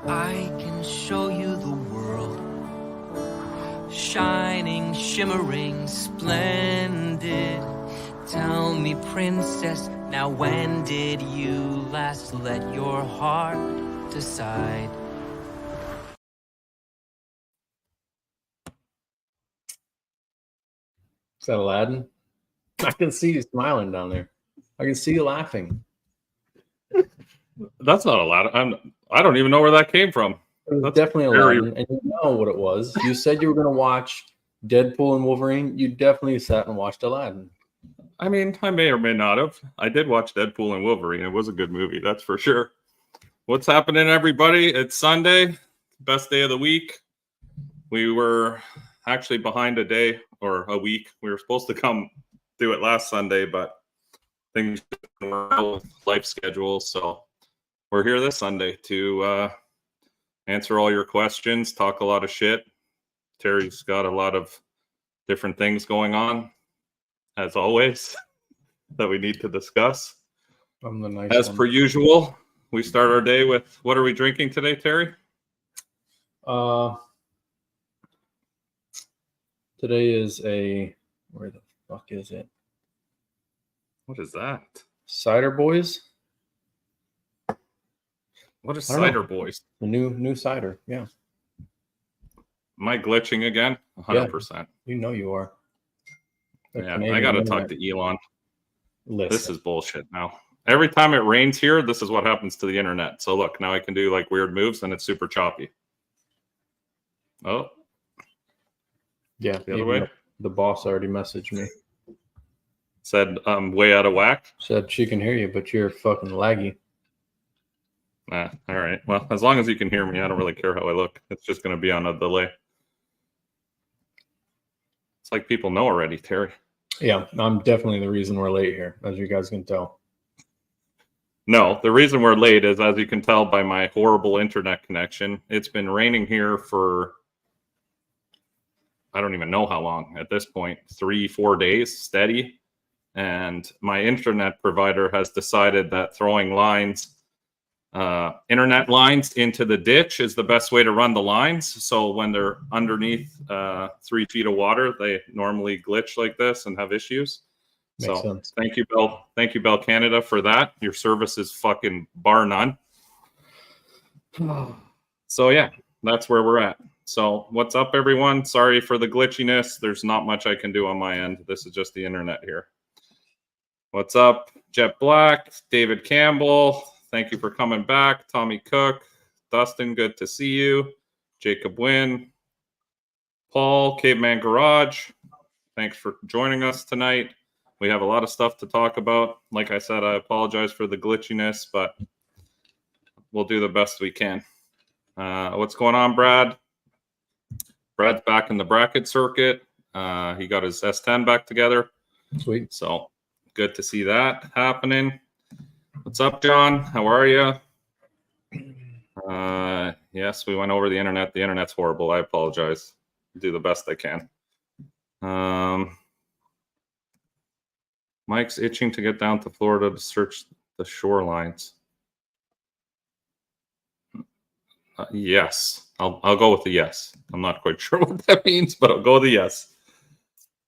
I can show you the world, shining, shimmering, splendid. Tell me, princess, now when did you last let your heart decide? Is that Aladdin? I can see you smiling down there. I can see you laughing. That's not Aladdin. I don't even know where that came from. It was That's definitely Aladdin, and you know what it was. You said you were going to watch Deadpool and Wolverine. You definitely sat and watched Aladdin. I mean, I may or may not have. I did watch Deadpool and Wolverine. It was a good movie, that's for sure. What's happening, everybody? It's Sunday, best day of the week. We were actually behind a day or a week. We were supposed to come do it last Sunday, but things were out with life schedules. So we're here this Sunday to answer all your questions, talk a lot of shit. Terry's got a lot of different things going on, as always, that we need to discuss. I'm the nice As one. per usual, we start our day with, what are we drinking today, Terry? Today is where the fuck is it? What is that? Cider Boys? What is I don't know. Cider Boys? The new cider, yeah. Am I glitching again? 100%. You know you are. Yeah, I got to talk to Elon. Listen. This is bullshit now. Every time it rains here, this is what happens to the internet. So look, now I can do like weird moves and it's super choppy. Oh. Yeah, the other way. The boss already messaged me. Said I'm way out of whack. Said she can hear you, but you're fucking laggy. All right. Well, as long as you can hear me, I don't really care how I look. It's just going to be on a delay. It's like people know already, Terry. Yeah, I'm definitely the reason we're late here, as you guys can tell. No, the reason we're late is, as you can tell by my horrible internet connection, it's been raining here for, I don't even know how long at this point, 3-4 days steady. And my internet provider has decided that throwing internet lines into the ditch is the best way to run the lines. So when they're underneath 3 feet of water, they normally glitch like this and have issues. Makes So sense. thank you, Bell. Thank you, Bell Canada, for that. Your service is fucking bar none. So yeah, that's where we're at. So what's up, everyone? Sorry for the glitchiness. There's not much I can do on my end. This is just the internet here. What's up, Jet Black, David Campbell? Thank you for coming back. Tommy Cook, Dustin, good to see you. Jacob Wynn, Paul, Caveman Garage, thanks for joining us tonight. We have a lot of stuff to talk about. Like I said, I apologize for the glitchiness, but we'll do the best we can. What's going on, Brad? Brad's back in the bracket circuit. He got his S10 back together. Sweet. So good to see that happening. What's up, John? How are you? Yes, we went over the internet. The internet's horrible. I apologize. Do the best I can. Mike's itching to get down to Florida to search the shorelines. Yes, I'll go with the yes. I'm not quite sure what that means, but I'll go with the yes.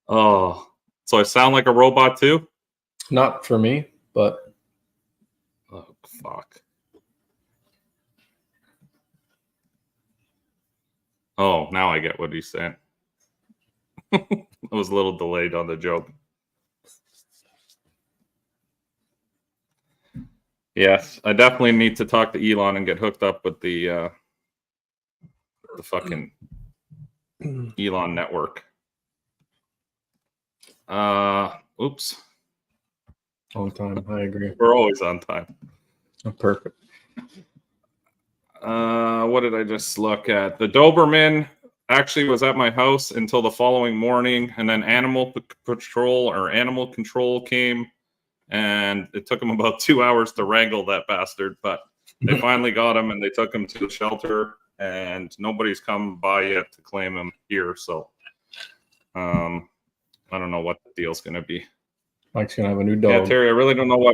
Oh, so I sound like a robot too? Not for me, but oh fuck. Oh, now I get what he's saying. It was a little delayed on the joke. Yes, I definitely need to talk to Elon and get hooked up with the fucking Elon network. Oops. On time. I agree. We're always on time. Oh, perfect. What did I just look at? The Doberman actually was at my house until the following morning, and then animal control came, and it took them about 2 hours to wrangle that bastard, but they finally got him and they took him to the shelter, and nobody's come by yet to claim him here. So I don't know what the deal's going to be. Mike's gonna have a new dog. Yeah, Terry, I really don't know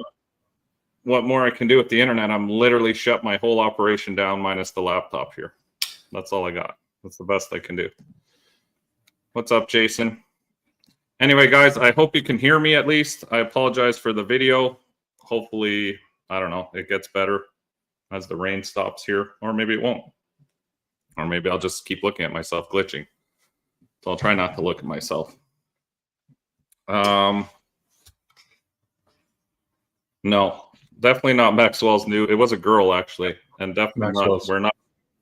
what more I can do with the internet. I'm literally shut my whole operation down minus the laptop here. That's all I got. That's the best I can do. What's up, Jason? Anyway, guys, I hope you can hear me at least. I apologize for the video. Hopefully, I don't know, it gets better as the rain stops here, or maybe it won't. Or maybe I'll just keep looking at myself glitching. So I'll try not to look at myself. No, definitely not Maxwell's new. It was a girl, actually. And definitely not, we're not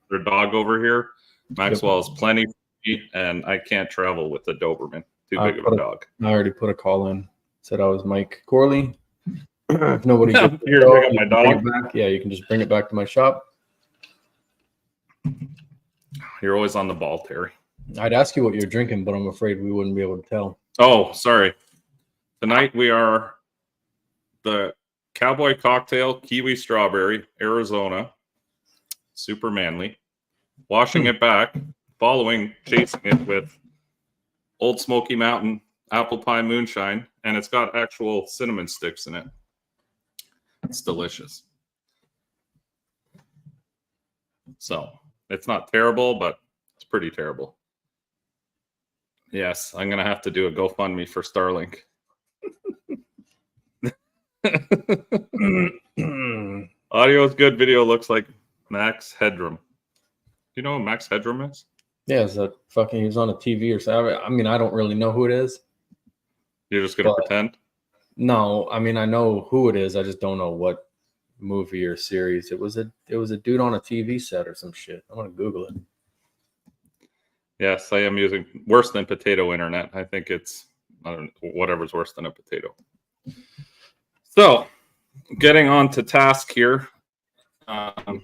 their dog over here. Maxwell is plenty free, and I can't travel with the Doberman. Too big of a dog. I already put a call in. Said I was Mike Corley. If nobody gets You're dog, bringing my you can bring dog? it back. Yeah, you can just bring it back to my shop. You're always on the ball, Terry. I'd ask you what you're drinking, but I'm afraid we wouldn't be able to tell. Oh, sorry. Tonight we are the Cowboy Cocktail Kiwi Strawberry, Arizona. Super manly. Washing it back, following chasing it with Old Smoky Mountain Apple Pie Moonshine, and it's got actual cinnamon sticks in it. It's delicious. So, it's not terrible, but it's pretty terrible. Yes, I'm going to have to do a GoFundMe for Starlink. Audio is good. Video looks like Max Headroom. Do you know what Max Headroom is? Yeah, is that fucking he was on a TV or something? I mean, I don't really know who it is. You're just going to pretend? No, I mean, I know who it is. I just don't know what movie or series. It was a dude on a TV set or some shit. I want to Google it. Yes, I am using worse than potato internet. I think it's whatever's worse than a potato. So, getting on to task here. I'll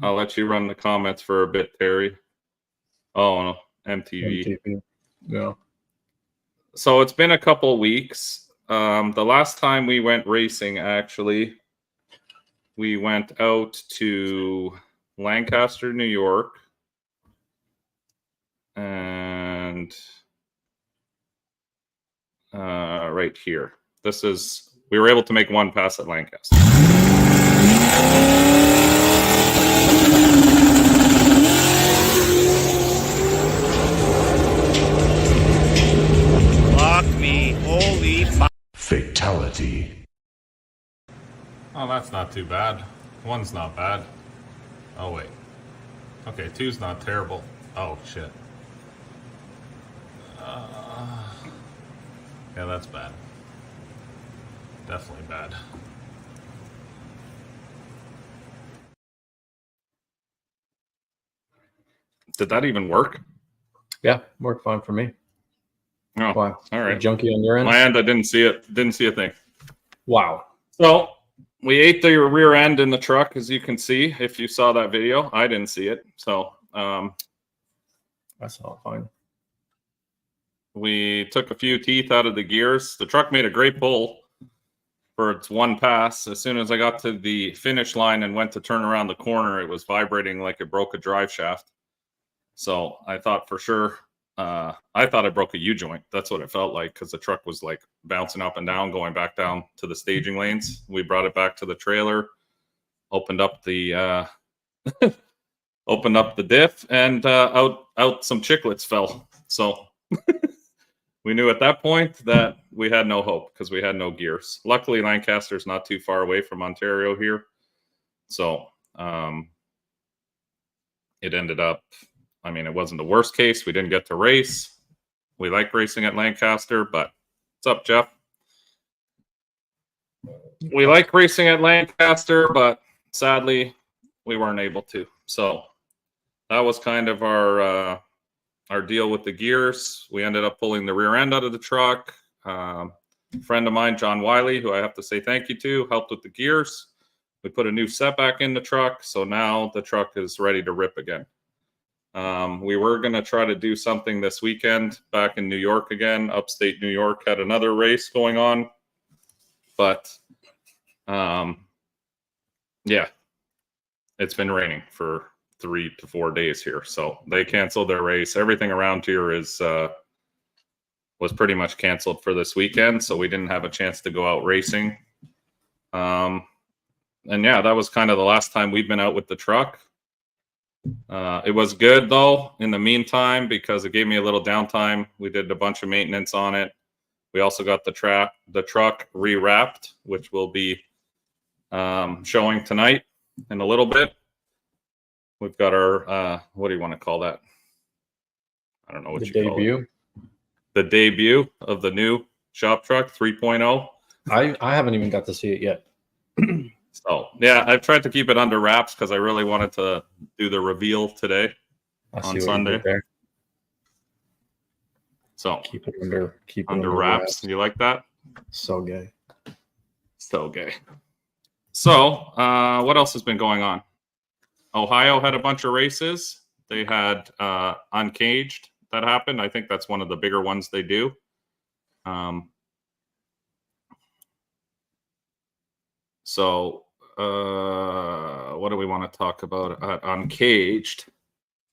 let you run the comments for a bit, Terry. Oh, no, MTV. Yeah. So it's been a couple weeks. The last time we went racing, actually, we went out to Lancaster, New York. And right here. We were able to make one pass at Lancaster. Fuck me. Holy fuck. Fatality. Oh, that's not too bad. One's not bad. Oh, wait. Okay, two's not terrible. Oh, shit. Yeah, that's bad. Definitely bad. Did that even work? Yeah, worked fine for me. Oh, Wow. all right. Junkie on your end? My end, I didn't see it. Didn't see a thing. Wow. So we ate the rear end in the truck, as you can see. If you saw that video, I didn't see it. So That's all fine. we took a few teeth out of the gears. The truck made a great pull for its one pass. As soon as I got to the finish line and went to turn around the corner, it was vibrating like it broke a drive shaft. So I thought for sure, I thought I broke a U-joint. That's what it felt like, because the truck was like bouncing up and down, going back down to the staging lanes. We brought it back to the trailer, opened up the opened up the diff, and out some chiclets fell. So we knew at that point that we had no hope because we had no gears. Luckily, Lancaster's not too far away from Ontario here. So it ended up, I mean, it wasn't the worst case. We didn't get to race. We like racing at Lancaster, but what's up, Jeff? We like racing at Lancaster, but sadly, we weren't able to. So that was kind of our deal with the gears. We ended up pulling the rear end out of the truck. A friend of mine, John Wiley, who I have to say thank you to, helped with the gears. We put a new set back in the truck, so now the truck is ready to rip again. We were going to try to do something this weekend back in New York again. Upstate New York had another race going on. But, yeah, it's been raining for 3 to 4 days here. So they canceled their race. Everything around here is was pretty much canceled for this weekend. So we didn't have a chance to go out racing. And, yeah, that was kind of the last time we've been out with the truck. It was good though in the meantime because it gave me a little downtime. We did a bunch of maintenance on it. We also got the truck rewrapped, which we'll be showing tonight in a little bit. We've got our what do you want to call that? I don't know what you call it. The debut of the new Shoptruck 3.0. I haven't even got to see it yet. So, yeah, I've tried to keep it under wraps because I really wanted to do the reveal today on Sunday. There. So, Keep it under wraps. You like that? So gay. So gay. So, what else has been going on? Ohio had a bunch of races. They had Uncaged that happened. I think that's one of the bigger ones they do. So, what do we want to talk about at Uncaged?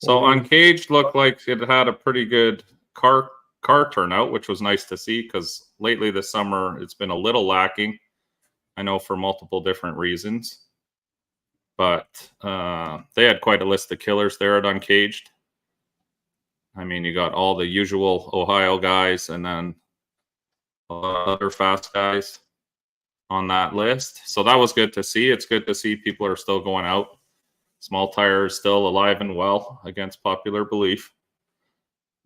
So, Uncaged looked like it had a pretty good car turnout, which was nice to see because lately this summer it's been a little lacking. I know for multiple different reasons, but they had quite a list of killers there at Uncaged. I mean, you got all the usual Ohio guys and then other fast guys on that list. So that was good to see. It's good to see people are still going out. Small Tire is still alive and well against popular belief.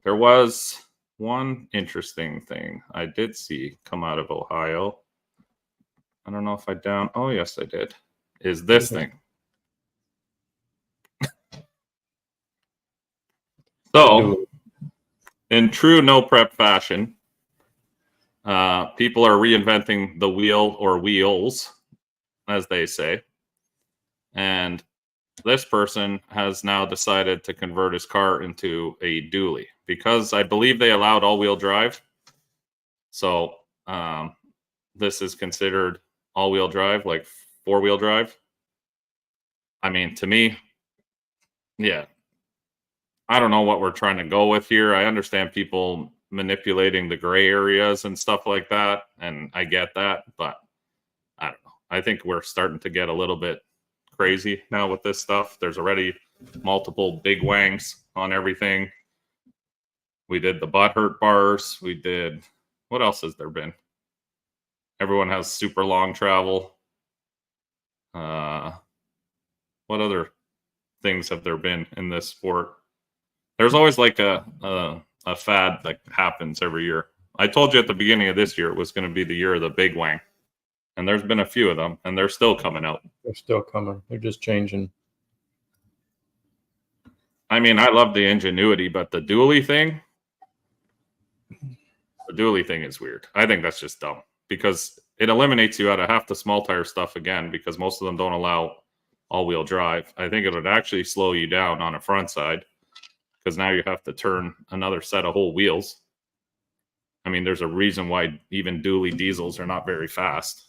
There was one interesting thing I did see come out of Ohio. I don't know if oh yes I did. Is this thing. So in true no prep fashion, people are reinventing the wheel or wheels, as they say. And this person has now decided to convert his car into a dually because I believe they allowed all-wheel drive. So this is considered all-wheel drive, like four-wheel drive. I mean, to me, yeah. I don't know what we're trying to go with here. I understand people manipulating the gray areas and stuff like that, and I get that, but I don't know. I think we're starting to get a little bit crazy now with this stuff. There's already multiple big wangs on everything. We did the butthurt bars. We did, what else has there been? Everyone has super long travel. What other things have there been in this sport? There's always like a fad that happens every year. I told you at the beginning of this year it was going to be the year of the big wang. And there's been a few of them, and they're still coming out. They're still coming. They're just changing. I mean, I love the ingenuity, but the dually thing is weird. I think that's just dumb because it eliminates you out of half the small tire stuff again because most of them don't allow all-wheel drive. I think it would actually slow you down on a front side because now you have to turn another set of whole wheels. I mean, there's a reason why even dually diesels are not very fast.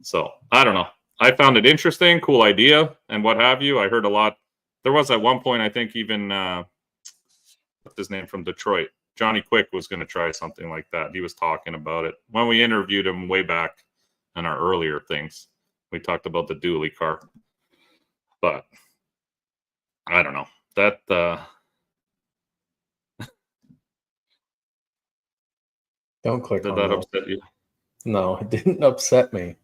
So, I don't know. I found it interesting, cool idea, and what have you. I heard a lot. There was at one point, I think even, what's his name from Detroit? Johnny Quick was going to try something like that. He was talking about it. When we interviewed him way back in our earlier things, we talked about the dually car. But, I don't know. That, Don't click on did that that. upset you? No, it didn't upset me.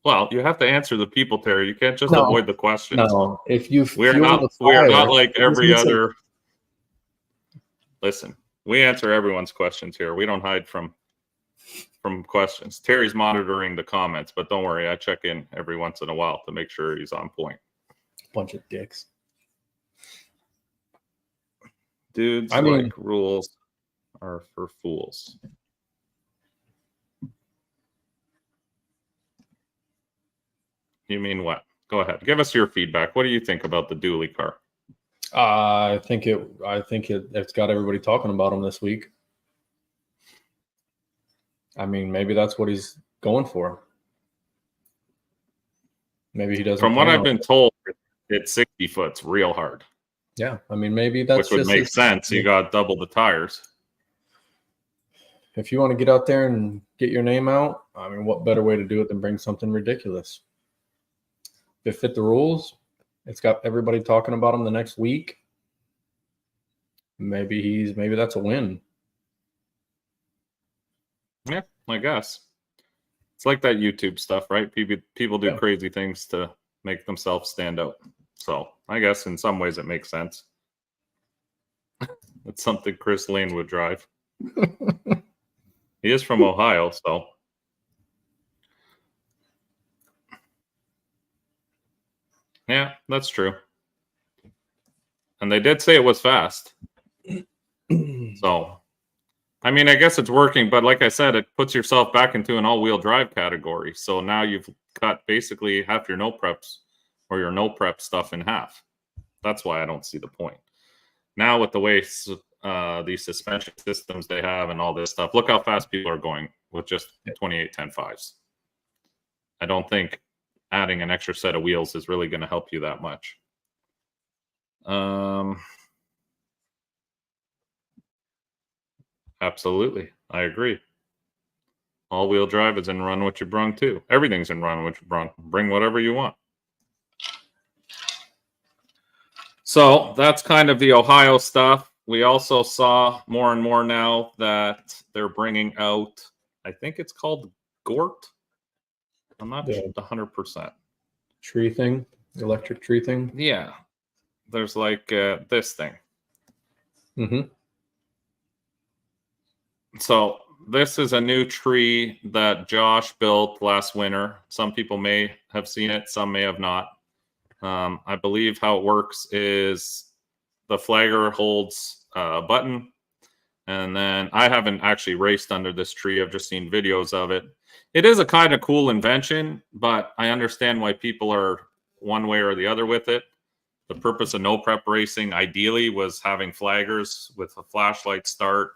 Well, you have to answer the people, Terry. You can't just avoid the questions. No, if you we are not like every other. Listen, we answer everyone's questions here. We don't hide from questions. Terry's monitoring the comments, but don't worry, I check in every once in a while to make sure he's on point. Bunch of dicks. Dudes like rules are for fools. You mean what? Go ahead. Give us your feedback. What do you think about the dually car? I think it's got everybody talking about him this week. I mean, maybe that's what he's going for. Maybe he doesn't. From what I've been told, it's 60 foot's real hard. Yeah, I mean, maybe that's which would just make sense. You got double the tires. If you want to get out there and get your name out, I mean, what better way to do it than bring something ridiculous? If it fit the rules, it's got everybody talking about him the next week. Maybe that's a win. Yeah, I guess. It's like that YouTube stuff, right? People do crazy things to make themselves stand out. So I guess in some ways it makes sense. It's something Chris Lane would drive. He is from Ohio, so. Yeah, that's true. And they did say it was fast. So, I mean, I guess it's working, but like I said, it puts yourself back into an all-wheel drive category. So now you've cut basically half your no preps or your no prep stuff in half. That's why I don't see the point. Now with the way these suspension systems they have and all this stuff, look how fast people are going with just 28-10.5s. I don't think adding an extra set of wheels is really going to help you that much. Absolutely. I agree. All-wheel drive is in Run What You Brung too. Everything's in Run What You Brung. Bring whatever you want. So that's kind of the Ohio stuff. We also saw more and more now that they're bringing out, I think it's called Gort. I'm not 100%. Tree thing, electric tree thing. Yeah. There's like this thing. Mm-hmm. So this is a new tree that Josh built last winter. Some people may have seen it, some may have not. I believe how it works is the flagger holds a button, and then I haven't actually raced under this tree. I've just seen videos of it. It is a kind of cool invention, but I understand why people are one way or the other with it. The purpose of no prep racing ideally was having flaggers with a flashlight start.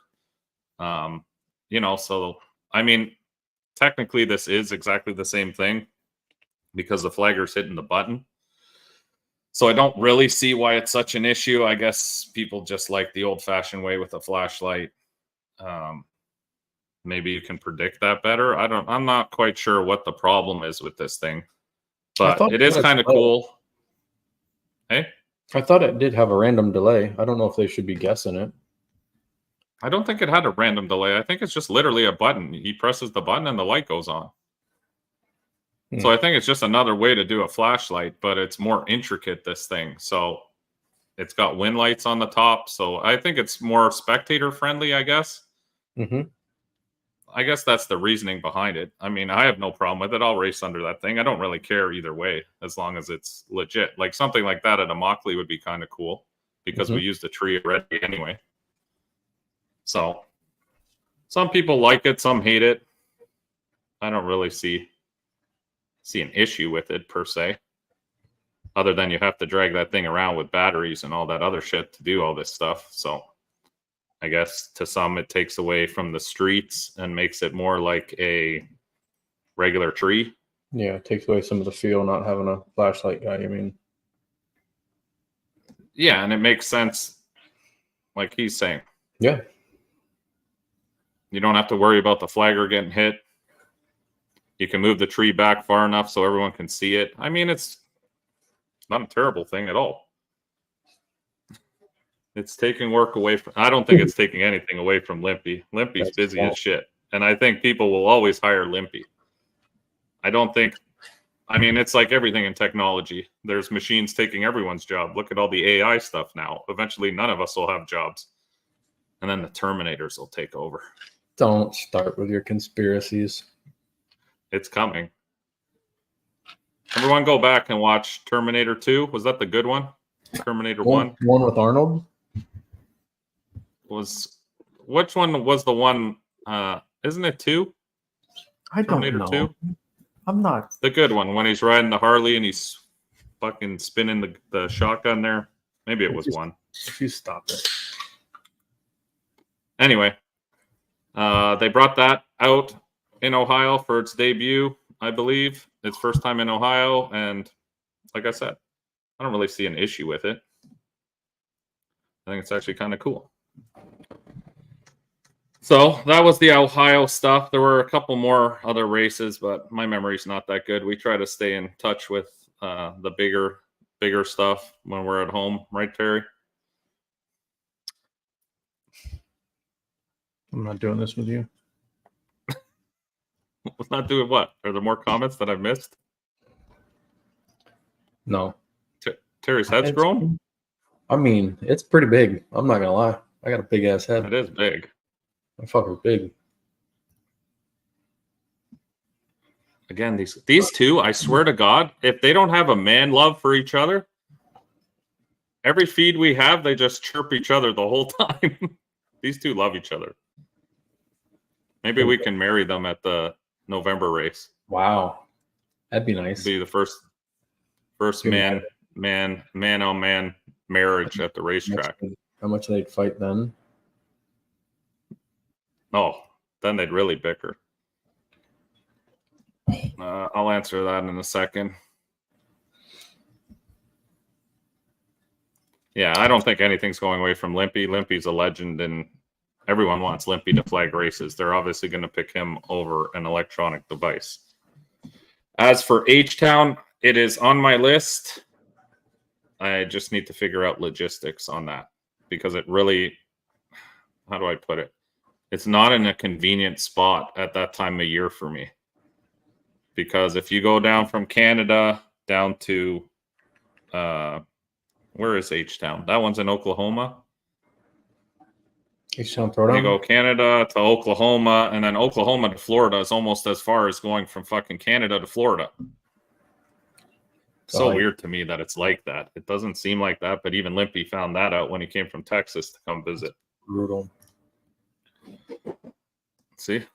So I mean, technically this is exactly the same thing because the flagger's hitting the button. So I don't really see why it's such an issue. I guess people just like the old-fashioned way with a flashlight. Maybe you can predict that better. I'm not quite sure what the problem is with this thing, but it is kind of cool. Hey, I thought it did have a random delay. I don't know if they should be guessing it. I don't think it had a random delay. I think it's just literally a button. He presses the button and the light goes on. So I think it's just another way to do a flashlight, but it's more intricate, this thing. So it's got wind lights on the top. So I think it's more spectator friendly, I guess. Mm-hmm. I guess that's the reasoning behind it. I mean, I have no problem with it. I'll race under that thing. I don't really care either way, as long as it's legit. Like something like that at a Mockley would be kind of cool because we used the tree already anyway. So some people like it, some hate it. I don't really see an issue with it per se, other than you have to drag that thing around with batteries and all that other shit to do all this stuff. So I guess to some it takes away from the streets and makes it more like a regular tree. Yeah, it takes away some of the feel not having a flashlight guy. I mean, yeah, and it makes sense, like he's saying. Yeah, you don't have to worry about the flagger getting hit. You can move the tree back far enough so everyone can see it. I mean, it's not a terrible thing at all. It's taking work away from... I don't think it's taking anything away from Limpy. Limpy's busy as shit. And I think people will always hire Limpy. I don't think... I mean, it's like everything in technology. There's machines taking everyone's job. Look at all the AI stuff now. Eventually, none of us will have jobs. And then the Terminators will take over. Don't start with your conspiracies. It's coming. Everyone go back and watch Terminator 2. Was that the good one? Terminator 1? One with Arnold? Was which one was the one? Isn't it 2? I don't Terminator know. 2? I'm not. The good one when he's riding the Harley and he's fucking spinning the shotgun there. Maybe it was 1. If you stop it. Anyway, they brought that out in Ohio for its debut, I believe. It's first time in Ohio, and like I said, I don't really see an issue with it. I think it's actually kind of cool. So that was the Ohio stuff. There were a couple more other races, but my memory's not that good. We try to stay in touch with the bigger stuff when we're at home, right, Terry? I'm not doing this with you. Not doing what? Are there more comments that I've missed? No. Terry's head's grown? I mean, it's pretty big. I'm not gonna lie. I got a big ass head. It is big. I'm fucking big. Again, these two, I swear to God, if they don't have a man love for each other, every feed we have, they just chirp each other the whole time. These two love each other. Maybe we can marry them at the November race. Wow. That'd be nice. Be the first man on man marriage at the racetrack. How much they'd fight then? Oh, then they'd really bicker. I'll answer that in a second. Yeah, I don't think anything's going away from Limpy. Limpy's a legend, and everyone wants Limpy to flag races. They're obviously going to pick him over an electronic device. As for H-Town, it is on my list. I just need to figure out logistics on that because it really, how do I put it? It's not in a convenient spot at that time of year for me. Because if you go down from Canada down to, where is H-Town? That one's in Oklahoma. H-Town Throwdown? You go Canada to Oklahoma, and then Oklahoma to Florida is almost as far as going from fucking Canada to Florida. So weird to me that it's like that. It doesn't seem like that, but even Limpy found that out when he came from Texas to come visit. Brutal. See?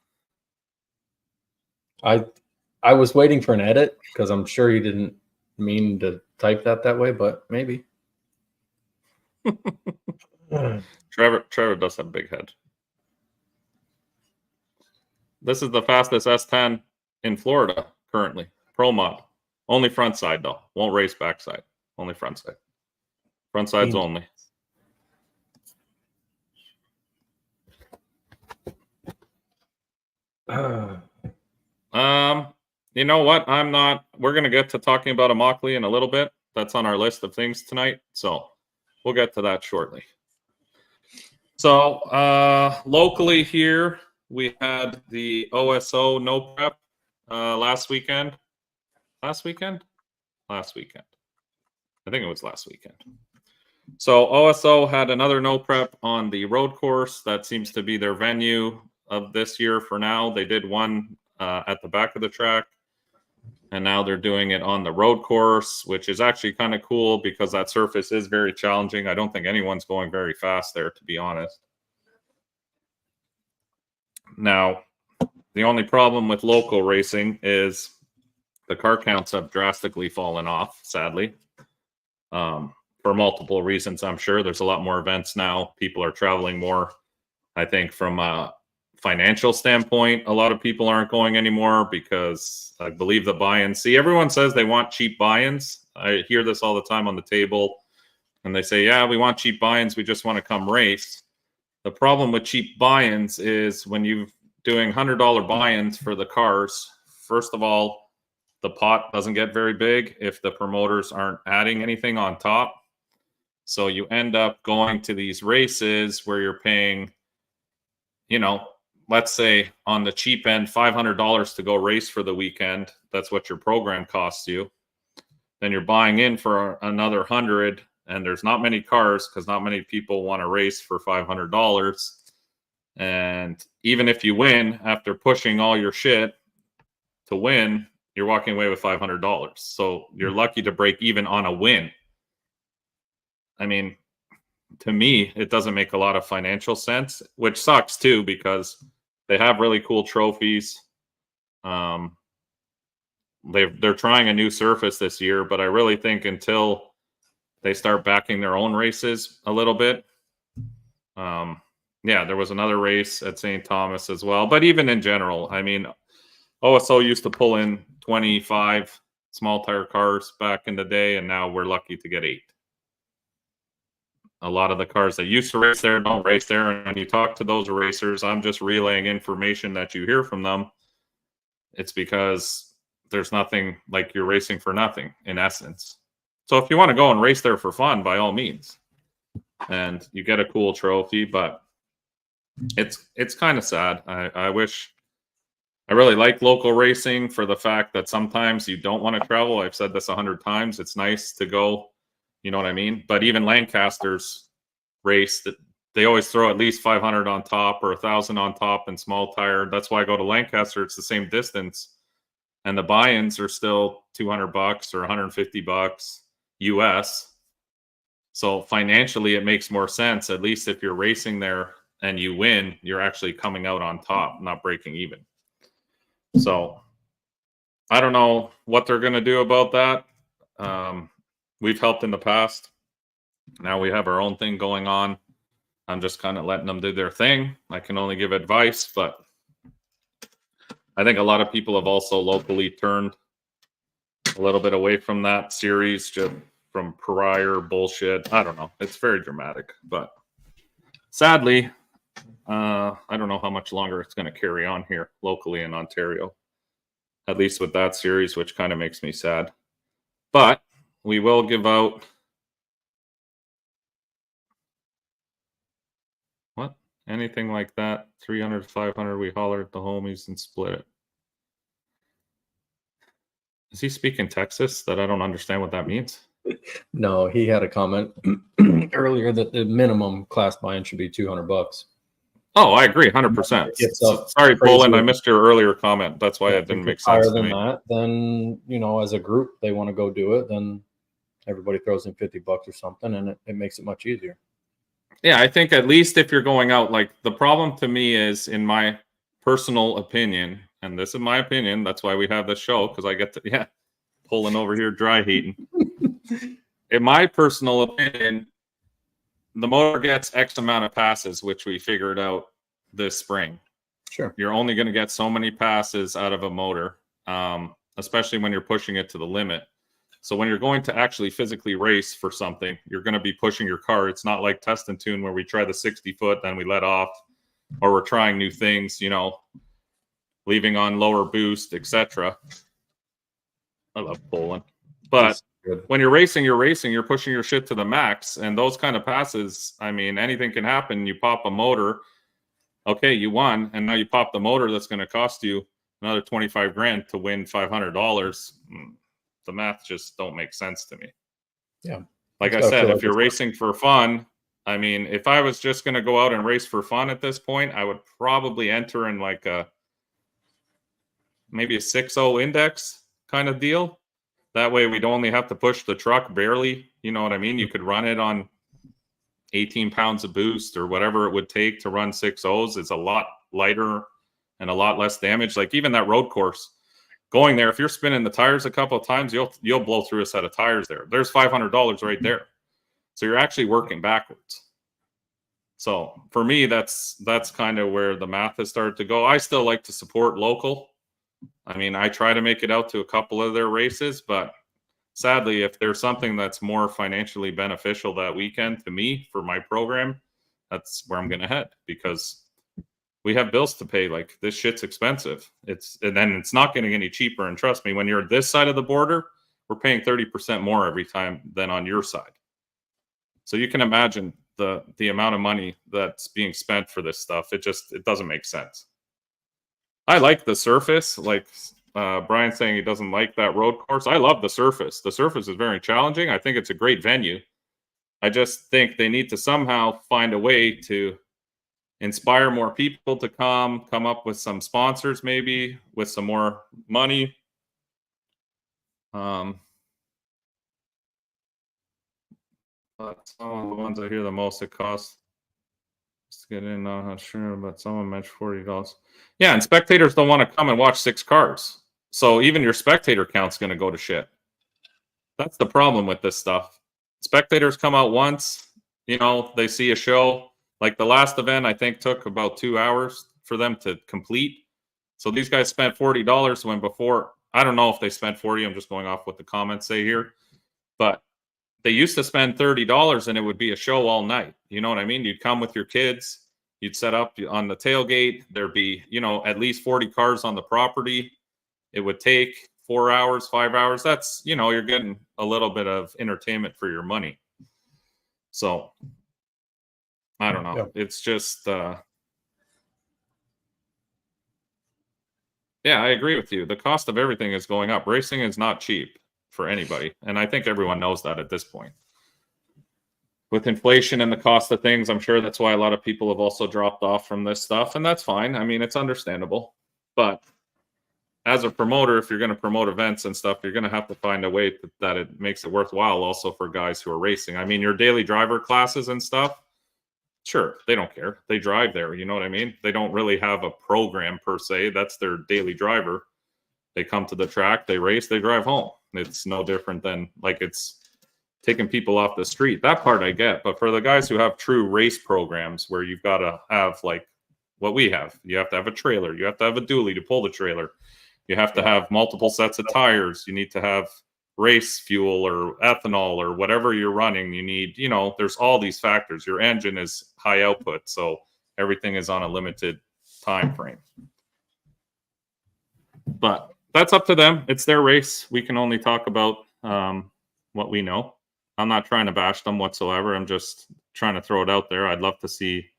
I was waiting for an edit because I'm sure he didn't mean to type that way, but maybe. Trevor does have a big head. This is the fastest S10 in Florida currently. Pro mod. Only front side though. Won't race backside. Only front side. Front sides only. You know what? We're going to get to talking about a Mockley in a little bit. That's on our list of things tonight. So we'll get to that shortly. So locally here, we had the OSO no prep last weekend. Last weekend. I think it was last weekend. So OSO had another no prep on the road course. That seems to be their venue of this year for now. They did one at the back of the track. And now they're doing it on the road course, which is actually kind of cool because that surface is very challenging. I don't think anyone's going very fast there, to be honest. Now, the only problem with local racing is the car counts have drastically fallen off, sadly, for multiple reasons, I'm sure. There's a lot more events now. People are traveling more. I think from a financial standpoint, a lot of people aren't going anymore because I believe the buy-ins. See, everyone says they want cheap buy-ins. I hear this all the time on the table. And they say, yeah, we want cheap buy-ins. We just want to come race. The problem with cheap buy-ins is when you're doing $100 buy-ins for the cars, first of all, the pot doesn't get very big if the promoters aren't adding anything on top. So you end up going to these races where you're paying, you know, let's say on the cheap end, $500 to go race for the weekend. That's what your program costs you. Then you're buying in for another 100, and there's not many cars because not many people want to race for $500. And even if you win, after pushing all your shit to win, you're walking away with $500. So you're lucky to break even on a win. I mean, to me, it doesn't make a lot of financial sense, which sucks too, because they have really cool trophies. They're trying a new surface this year, but I really think until they start backing their own races a little bit. Yeah, there was another race at St. Thomas as well. But even in general, I mean, OSO used to pull in 25 small tire cars back in the day, and now we're lucky to get 8. A lot of the cars that used to race there don't race there. And when you talk to those racers, I'm just relaying information that you hear from them. It's because there's nothing, like you're racing for nothing in essence. So if you want to go and race there for fun, by all means, and you get a cool trophy, but it's kind of sad. I wish, I really like local racing for the fact that sometimes you don't want to travel. I've said this 100 times. It's nice to go, you know what I mean? But even Lancaster's race, that they always throw at least 500 on top or 1,000 on top in small tire. That's why I go to Lancaster. It's the same distance, and the buy-ins are still $200 or $150 US. So financially, it makes more sense. At least if you're racing there and you win, you're actually coming out on top, not breaking even. So I don't know what they're going to do about that. We've helped in the past. Now we have our own thing going on. I'm just kind of letting them do their thing. I can only give advice, but I think a lot of people have also locally turned a little bit away from that series, just from prior bullshit. I don't know. It's very dramatic, but sadly, I don't know how much longer it's going to carry on here locally in Ontario, at least with that series, which kind of makes me sad. But we will give out anything like that. 300, 500, we holler at the homies and split it. Is he speaking Texas that I don't understand what that means? No, he had a comment earlier that the minimum class buy-in should be $200. Oh, I agree, 100%. Sorry, Poland, I missed your earlier comment. That's why it didn't make sense to me. Higher than that, then, you know, as a group, they want to go do it, then everybody throws in $50 or something, and it makes it much easier. Yeah, I think at least if you're going out, like the problem to me is, in my personal opinion, and this is my opinion, that's why we have this show, because I get to, pulling over here, dry heating. In my personal opinion, the motor gets X amount of passes, which we figured out this spring. Sure. You're only going to get so many passes out of a motor, especially when you're pushing it to the limit. So when you're going to actually physically race for something, you're going to be pushing your car. It's not like test and tune where we try the 60-foot, then we let off, or we're trying new things, you know, leaving on lower boost, etc. I love Poland. But when you're racing, you're pushing your shit to the max. And those kind of passes, I mean, anything can happen. You pop a motor. Okay, you won. And now you pop the motor that's going to cost you another 25 grand to win $500. The math just don't make sense to me. Yeah. Like I said, if you're racing for fun, I mean, if I was just going to go out and race for fun at this point, I would probably enter in like maybe a 6.0 index kind of deal. That way we'd only have to push the truck barely. You know what I mean? You could run it on 18 pounds of boost or whatever it would take to run 6.0s. It's a lot lighter and a lot less damage. Like even that road course, going there, if you're spinning the tires a couple of times, you'll blow through a set of tires there. There's $500 right there. So you're actually working backwards. So for me, that's kind of where the math has started to go. I still like to support local. I mean, I try to make it out to a couple of their races, but sadly, if there's something that's more financially beneficial that weekend to me for my program, that's where I'm going to head, because we have bills to pay. Like, this shit's expensive. And then it's not getting any cheaper. And trust me, when you're this side of the border, we're paying 30% more every time than on your side. So you can imagine the amount of money that's being spent for this stuff. It doesn't make sense. I like the surface. Like Brian saying he doesn't like that road course. I love the surface. The surface is very challenging. I think it's a great venue. I just think they need to somehow find a way to inspire more people to come up with some sponsors, maybe with some more money. Some of the ones I hear the most it costs to get in, not sure, but someone mentioned $40. Yeah, and spectators don't want to come and watch 6 cars. So even your spectator count's going to go to shit. That's the problem with this stuff. Spectators come out once, they see a show. Like the last event, I think took about 2 hours for them to complete. So these guys spent $40 when before, I don't know if they spent 40. I'm just going off what the comments say here. But they used to spend $30 and it would be a show all night. You know what I mean? You'd come with your kids, you'd set up on the tailgate. There'd be, at least 40 cars on the property. It would take 4 hours, 5 hours. That's, you're getting a little bit of entertainment for your money. So I don't know. Yeah. It's just, yeah, I agree with you. The cost of everything is going up. Racing is not cheap for anybody. And I think everyone knows that at this point. With inflation and the cost of things, I'm sure that's why a lot of people have also dropped off from this stuff. And that's fine. I mean, it's understandable. But as a promoter, if you're going to promote events and stuff, you're going to have to find a way that it makes it worthwhile also for guys who are racing. I mean, your daily driver classes and stuff, sure, they don't care. They drive there. You know what I mean? They don't really have a program per se. That's their daily driver. They come to the track, they race, they drive home. It's no different than like it's taking people off the street. That part I get. But for the guys who have true race programs where you've got to have like what we have, you have to have a trailer, you have to have a dually to pull the trailer. You have to have multiple sets of tires. You need to have race fuel or ethanol or whatever you're running. You need, there's all these factors. Your engine is high output, so everything is on a limited time frame. But that's up to them. It's their race. We can only talk about what we know. I'm not trying to bash them whatsoever. I'm just trying to throw it out there. I'd love to see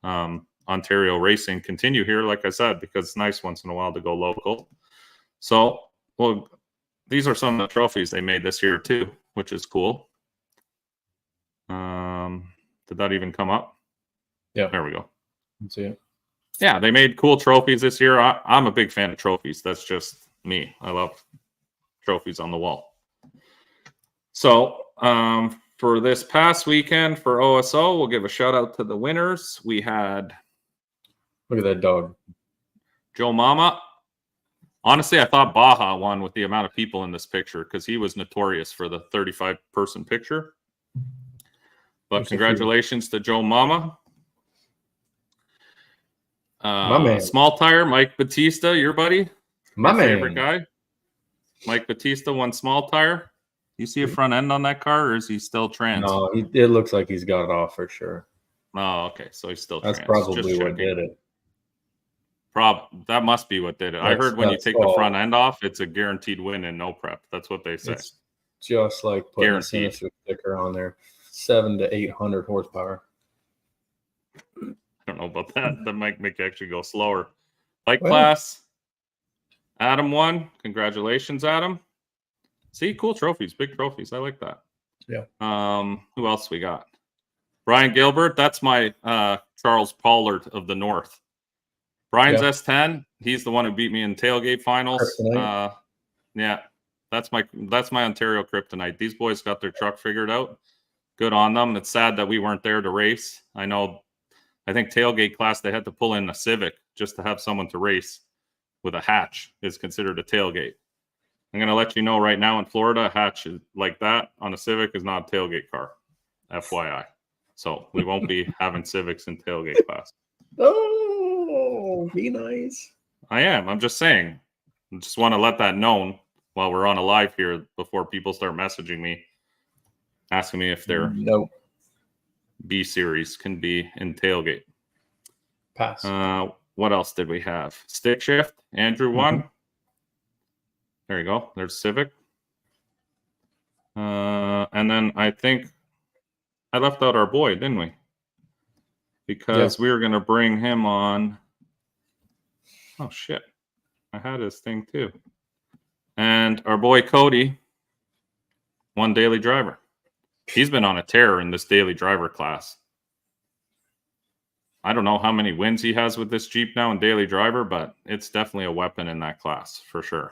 Ontario racing continue here, like I said, because it's nice once in a while to go local. So, well, these are some of the trophies they made this year too, which is cool. Did that even come up? Yeah. There we go. Let's see it. Yeah, they made cool trophies this year. I'm a big fan of trophies. That's just me. I love trophies on the wall. So, for this past weekend for OSO, we'll give a shout out to the winners. We had... Look at that dog. Joe Mama. Honestly, I thought Baja won with the amount of people in this picture because he was notorious for the 35-person picture. But congratulations to Joe Mama. My man. Small tire, Mike Batista, your buddy. My favorite guy. Mike Batista won small tire. You see a front end on that car, or is he still trans? No, it looks like he's got it off for sure. Oh, okay. So he's still That's trans. probably what did it. That must be what did it. I heard when you take the front end off, it's a guaranteed win and no prep. That's what they say. It's just like putting a Sinister sticker on there. 700 to 800 horsepower. I don't know about that. That might make you actually go slower. Bike class. Adam won. Congratulations, Adam. See, cool trophies, big trophies. I like that. Yeah. Who else we got? Brian Gilbert. That's my Charles Pollard of the North. Brian's S10. He's the one who beat me in tailgate finals. Yeah, that's my Ontario kryptonite. These boys got their truck figured out. Good on them. It's sad that we weren't there to race. I think tailgate class they had to pull in a Civic just to have someone to race with a hatch is considered a tailgate. I'm going to let you know right now in Florida, a hatch like that on a Civic is not a tailgate car. FYI. So we won't be having Civics in tailgate class. Oh, be nice. I am. I'm just saying. I just want to let that known while we're on a live here before people start messaging me, asking me if their B series can be in tailgate. Pass. What else did we have? Stick shift. Andrew won. There you go. There's Civic. And then I think I left out our boy, didn't we? Because we were going to bring him on. Oh, shit. I had his thing too. And our boy Cody won daily driver. He's been on a tear in this daily driver class. I don't know how many wins he has with this Jeep now in daily driver, but it's definitely a weapon in that class for sure.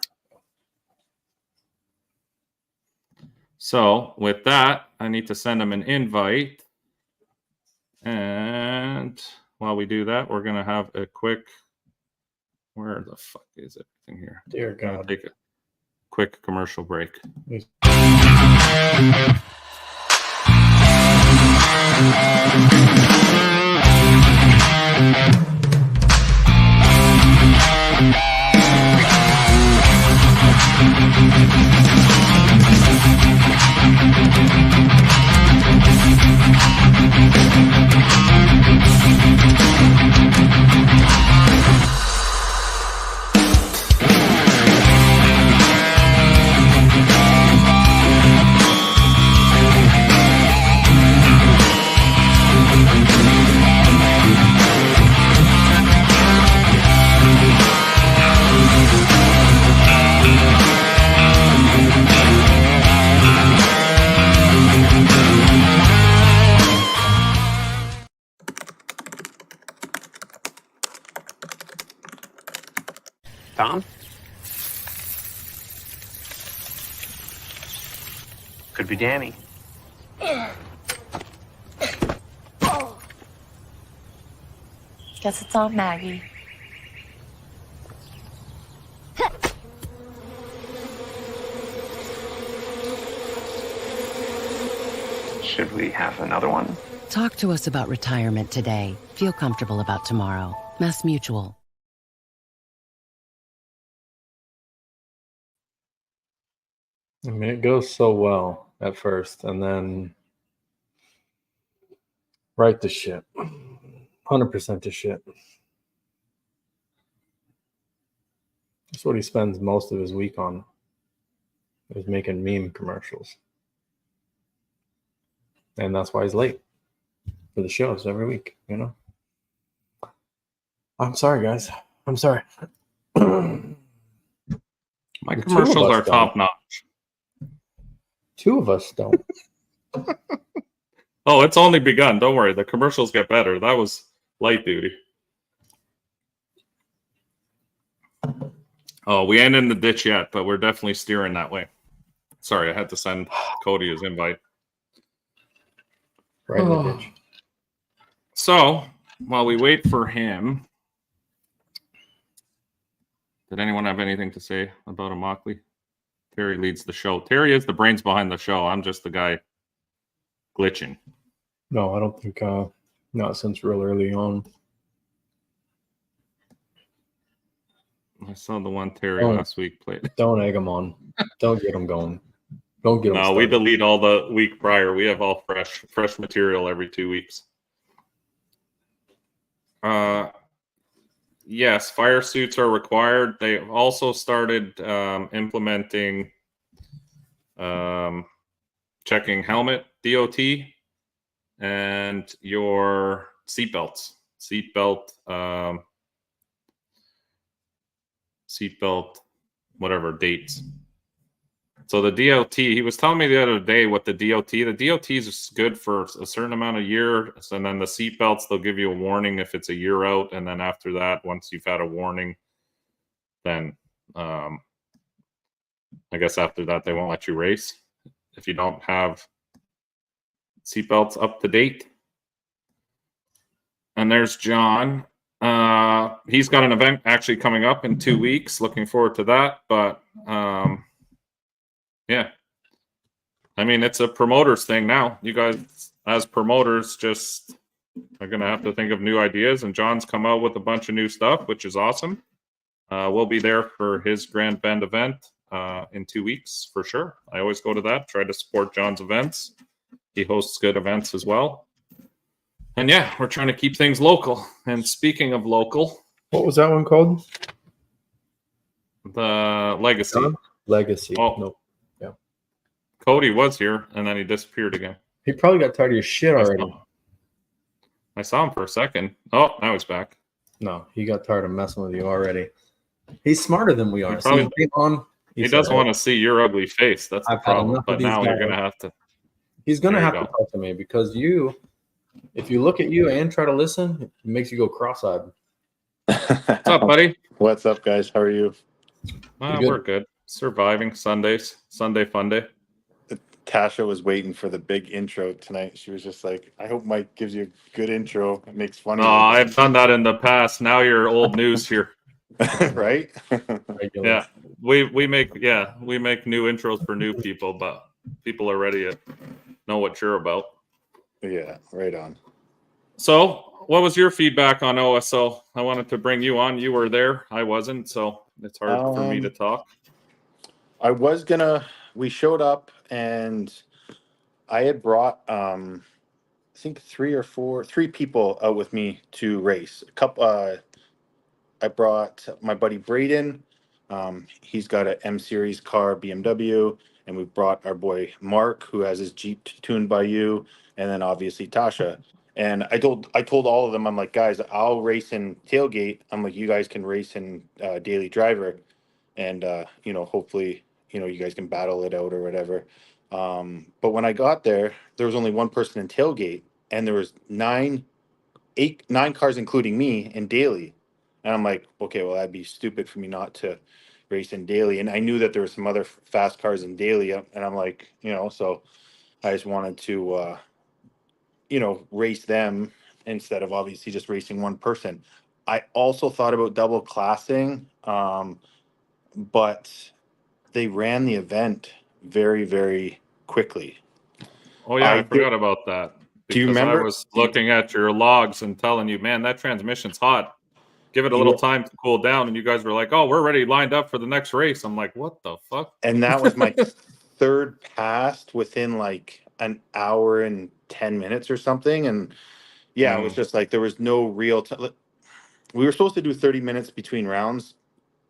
So with that, I need to send him an invite. And while we do that, we're going to have a quick, where the fuck is everything here? Dear Gonna God. take a quick commercial break. Tom? Could be Danny. Guess it's Aunt Maggie. Should we have another one? Talk to us about retirement today. Feel comfortable about tomorrow. Mass Mutual. I mean, it goes so well at first, and then right to shit. 100% to shit. That's what he spends most of his week on, is making meme commercials. And that's why he's late for the shows every week, you know? I'm sorry, guys. I'm sorry. My The two of commercials us are don't. top notch. Two of us don't. Oh, it's only begun. Don't worry. The commercials get better. That was light duty. Oh, we ain't in the ditch yet, but we're definitely steering that way. Sorry, I had to send Cody his invite. Right in the ditch. So, while we wait for him, did anyone have anything to say about a Mockley? Terry leads the show. Terry is the brains behind the show. I'm just the guy glitching. No, I don't think, not since real early on. I saw the one Terry Oh. last week played. Don't egg them on. Don't get them going. Don't get them No, we started. delete all the week prior. We have all fresh material every 2 weeks. Yes, fire suits are required. They also started implementing checking helmet DOT and your seatbelts. Seatbelt, whatever dates. So the DOT, he was telling me the other day what the DOT is good for a certain amount of years, and then the seatbelts, they'll give you a warning if it's a year out, and then after that, once you've had a warning, then I guess after that they won't let you race if you don't have seatbelts up to date. And there's John. He's got an event actually coming up in 2 weeks. Looking forward to that, but yeah. I mean, it's a promoters thing now. You guys, as promoters, just are going to have to think of new ideas. And John's come out with a bunch of new stuff, which is awesome. We'll be there for his Grand Bend event in 2 weeks for sure. I always go to that, try to support John's events. He hosts good events as well. And yeah, we're trying to keep things local. And speaking of local, What was that one called? the Legacy. Legacy. Oh. Nope. Cody was here, and then he disappeared again. He probably got tired of your shit already. I saw him for a second. Oh, now he's back. No, he got tired of messing with you already. He's smarter than we are. He probably- See, he came on, He said, doesn't "Hey, want to see your ugly face. That's the I've had problem. enough of But these now you're guys." going to have to. He's going to There you have to go. talk to me because if you look at you and try to listen, it makes you go cross-eyed. What's up, buddy? What's up, guys? How are you? good. We're good. Surviving Sundays. Sunday fun day. Tasha was waiting for the big intro tonight. She was just like, I hope Mike gives you a good intro. It makes fun No, of I've done that in the past. Now you're old news here. you. Right? Regular. Yeah, we make new intros for new people, but people already know what you're about. Yeah, right on. So, what was your feedback on OSO? I wanted to bring you on. You were there. I wasn't, so it's hard for me to talk. I was gonna, we showed up and I had brought, I think three people out with me to race. I brought my buddy Braden. He's got an M Series car, BMW, and we brought our boy Mark, who has his Jeep tuned by you, and then obviously Tasha. And I told all of them, I'm like, guys, I'll race in tailgate. I'm like, you guys can race in daily driver, and hopefully, you guys can battle it out or whatever. But when I got there, there was only one person in tailgate, and there was nine cars, including me, in daily. And I'm like, okay, well, that'd be stupid for me not to race in daily. And I knew that there were some other fast cars in daily. And I'm like, so I just wanted to, race them instead of obviously just racing one person. I also thought about double classing, but they ran the event very, very quickly. Oh yeah, I forgot about that. Do you Because I remember? was looking at your logs and telling you, man, that transmission's hot. Give it a little time to cool down. And you guys were like, oh, we're ready, lined up for the next race. I'm like, what the fuck? And that was my third pass within like an hour and 10 minutes or something. And yeah, it was just like there was no real we were supposed to do 30 minutes between rounds.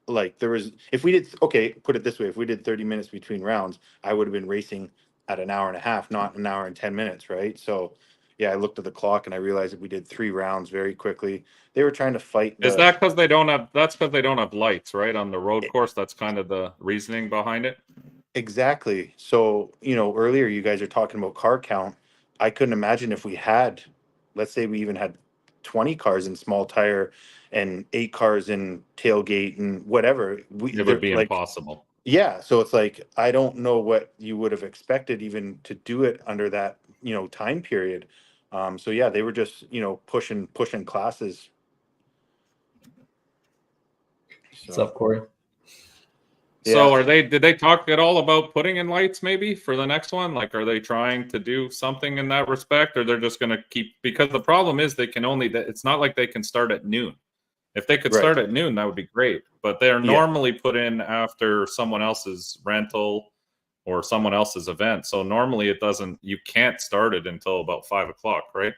Like there was, if we did, okay, put it this way, if we did 30 minutes between rounds, I would have been racing at an hour and a half, not an hour and 10 minutes, right? So yeah, I looked at the clock and I realized that we did 3 rounds very quickly. They were trying to fight Is that because they don't have? That's because they don't have lights, right, on the road course. That's kind of the reasoning behind it. Exactly. So, earlier you guys are talking about car count. I couldn't imagine if we had, let's say we even had 20 cars in small tire and 8 cars in tailgate and whatever. It would be impossible. Yeah. So it's like, I don't know what you would have expected even to do it under that, time period. So yeah, they were just, pushing classes. What's up, Corey? So Yeah. did they talk at all about putting in lights maybe for the next one? Like, are they trying to do something in that respect, or they're just going to keep, because the problem is it's not like they can start at noon. If they could Right. start at noon, that would be great. But they're normally put in after someone else's rental or someone else's event. So normally you can't start it until about 5 o'clock, right?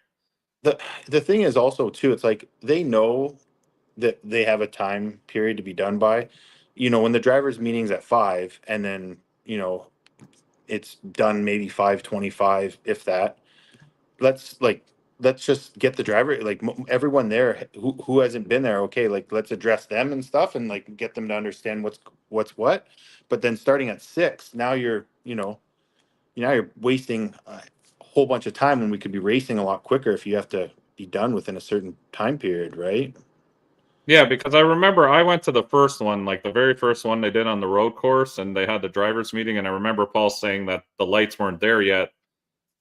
The thing is also too, it's like they know that they have a time period to be done by. When the driver's meeting's at 5 and then, it's done maybe 5:25, if that. Let's just get the driver, like everyone there who hasn't been there, okay, like let's address them and stuff and like get them to understand what's what. But then starting at 6, now you're wasting a whole bunch of time when we could be racing a lot quicker if you have to be done within a certain time period, right? Yeah, because I remember I went to the first one, like the very first one they did on the road course, and they had the drivers meeting, and I remember Paul saying that the lights weren't there yet,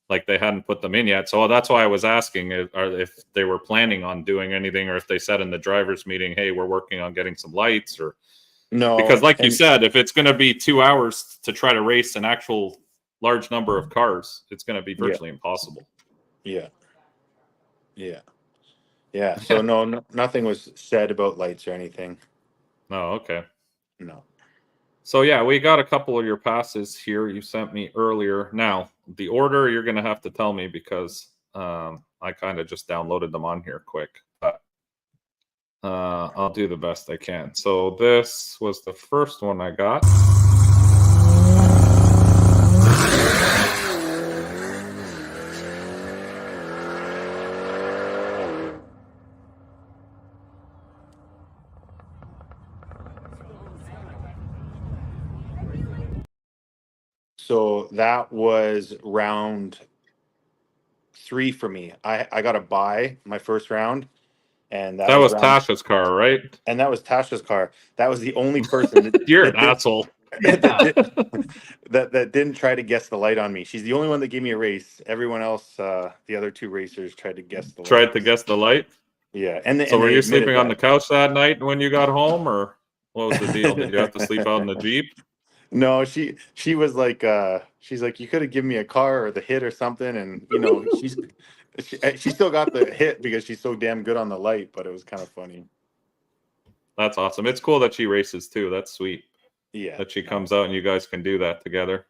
like they hadn't put them in yet. So that's why I was asking if they were planning on doing anything, or if they said in the drivers meeting, hey, we're working on getting some lights, or No, because like you said, if it's going to be 2 hours to try to race an actual large number of cars, it's going to be virtually impossible. Yeah. So no, nothing was said about lights or anything. Oh, okay. No. So yeah, we got a couple of your passes here you sent me earlier. Now, the order you're going to have to tell me because I kind of just downloaded them on here quick. But I'll do the best I can. So this was the first one I got. So that was round 3 for me. I got a bye my first round, and That was Tasha's car, right? and that was Tasha's car. That was the only person You're an asshole. that didn't try to guess the light on me. She's the only one that gave me a race. Everyone else, the other two racers, tried to guess the light. Tried to guess the light. Yeah, So were they you admitted sleeping on the that. couch that night when you got home, or what was the deal? Did you have to sleep out in the Jeep? No, she was like, she's like, you could have given me a car or the hit or something, and she still got the hit because she's so damn good on the light. But it was kind of funny. That's awesome. It's cool that she races too. That's sweet. Yeah, That she comes out and you guys can do that together.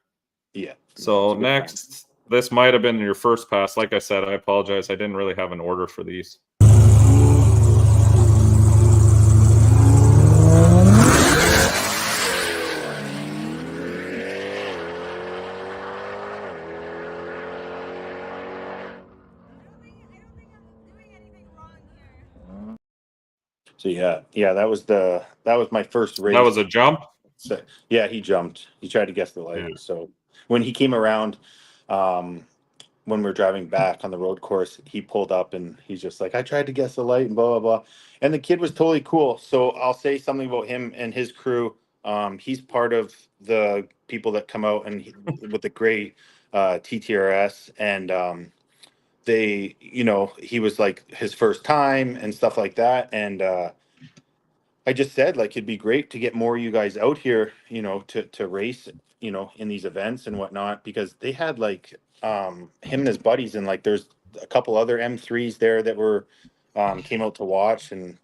yeah. So It's a good time. next, this might have been your first pass. Like I said, I apologize. I didn't really have an order for these. So yeah, that was my first race. That was a jump. So, yeah, he jumped. He tried to guess the light. Yeah. So when he came around, when we were driving back on the road course, he pulled up and he's just like, I tried to guess the light and blah, blah, blah. And the kid was totally cool. So I'll say something about him and his crew. He's part of the people that come out and with the gray TTRS. And they, he was like his first time and stuff like that. And I just said, like, it'd be great to get more of you guys out here, to race, in these events and whatnot, because they had like him and his buddies, and like there's a couple other M3s there that were came out to watch, and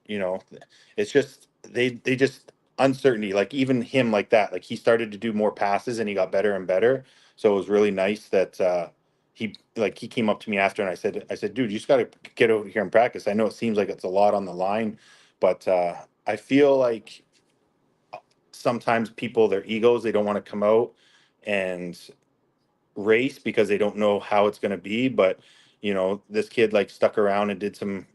it's just they just uncertainty, like even him like that, like he started to do more passes and he got better and better. So it was really nice that he came up to me after, and I said, dude, you just got to get over here and practice. I know it seems like it's a lot on the line, but I feel like sometimes people, their egos, they don't want to come out and race because they don't know how it's going to be. But, this kid like stuck around and did some,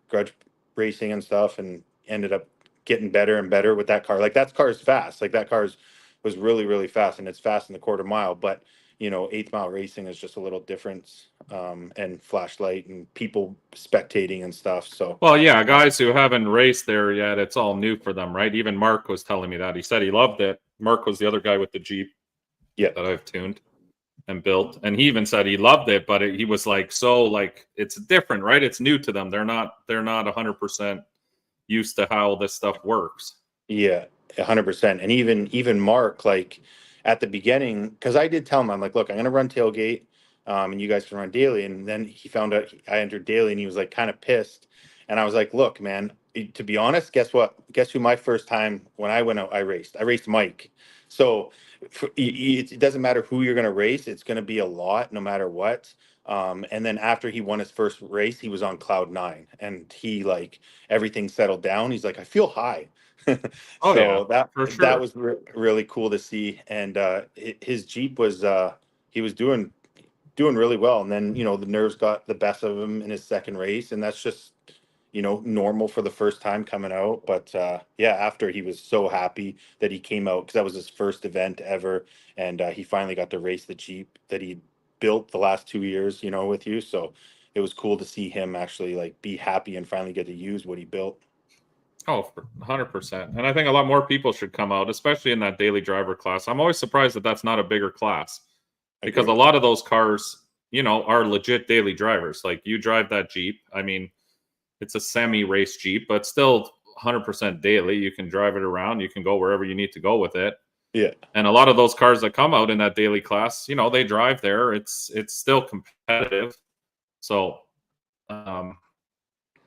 grudge racing and stuff, and ended up getting better and better with that car. Like that car is fast. Like that car was really, really fast, and it's fast in the quarter mile. But, 8th mile racing is just a little different, and flashlight and people spectating and stuff. So, Well, yeah, guys who haven't raced there yet, it's all new for them, right? Even Mark was telling me that. He said he loved it. Mark was the other guy with the Jeep that I've tuned and built. And he even said he loved it, but he was like, so like, it's different, right? It's new to them. They're not 100% used to how this stuff works. Yeah, 100%. And even Mark, like at the beginning, because I did tell him, I'm like, look, I'm gonna run tailgate, and you guys can run daily. And then he found out I entered daily, and he was like kind of pissed. And I was like, look, man, to be honest, guess what? Guess who my first time when I went out, I raced Mike. So it doesn't matter who you're gonna race, it's gonna be a lot no matter what. And then after he won his first race, he was on cloud 9, and he like everything settled down. He's like, I feel high. Oh, So yeah, for sure. that was really cool to see. And his Jeep was he was doing really well. And then the nerves got the best of him in his second race, and that's just normal for the first time coming out. But yeah, after, he was so happy that he came out because that was his first event ever, and he finally got to race the Jeep that he built the last 2 years, with you. So it was cool to see him actually like be happy and finally get to use what he built. Oh, 100%. And I think a lot more people should come out, especially in that daily driver class. I'm always surprised that that's not a bigger class, because a lot of those cars, are legit daily drivers. Like you drive that Jeep. I mean, it's a semi-race Jeep, but still 100% daily. You can drive it around. You can go wherever you need to go with it. Yeah. And a lot of those cars that come out in that daily class, they drive there. It's still competitive. So,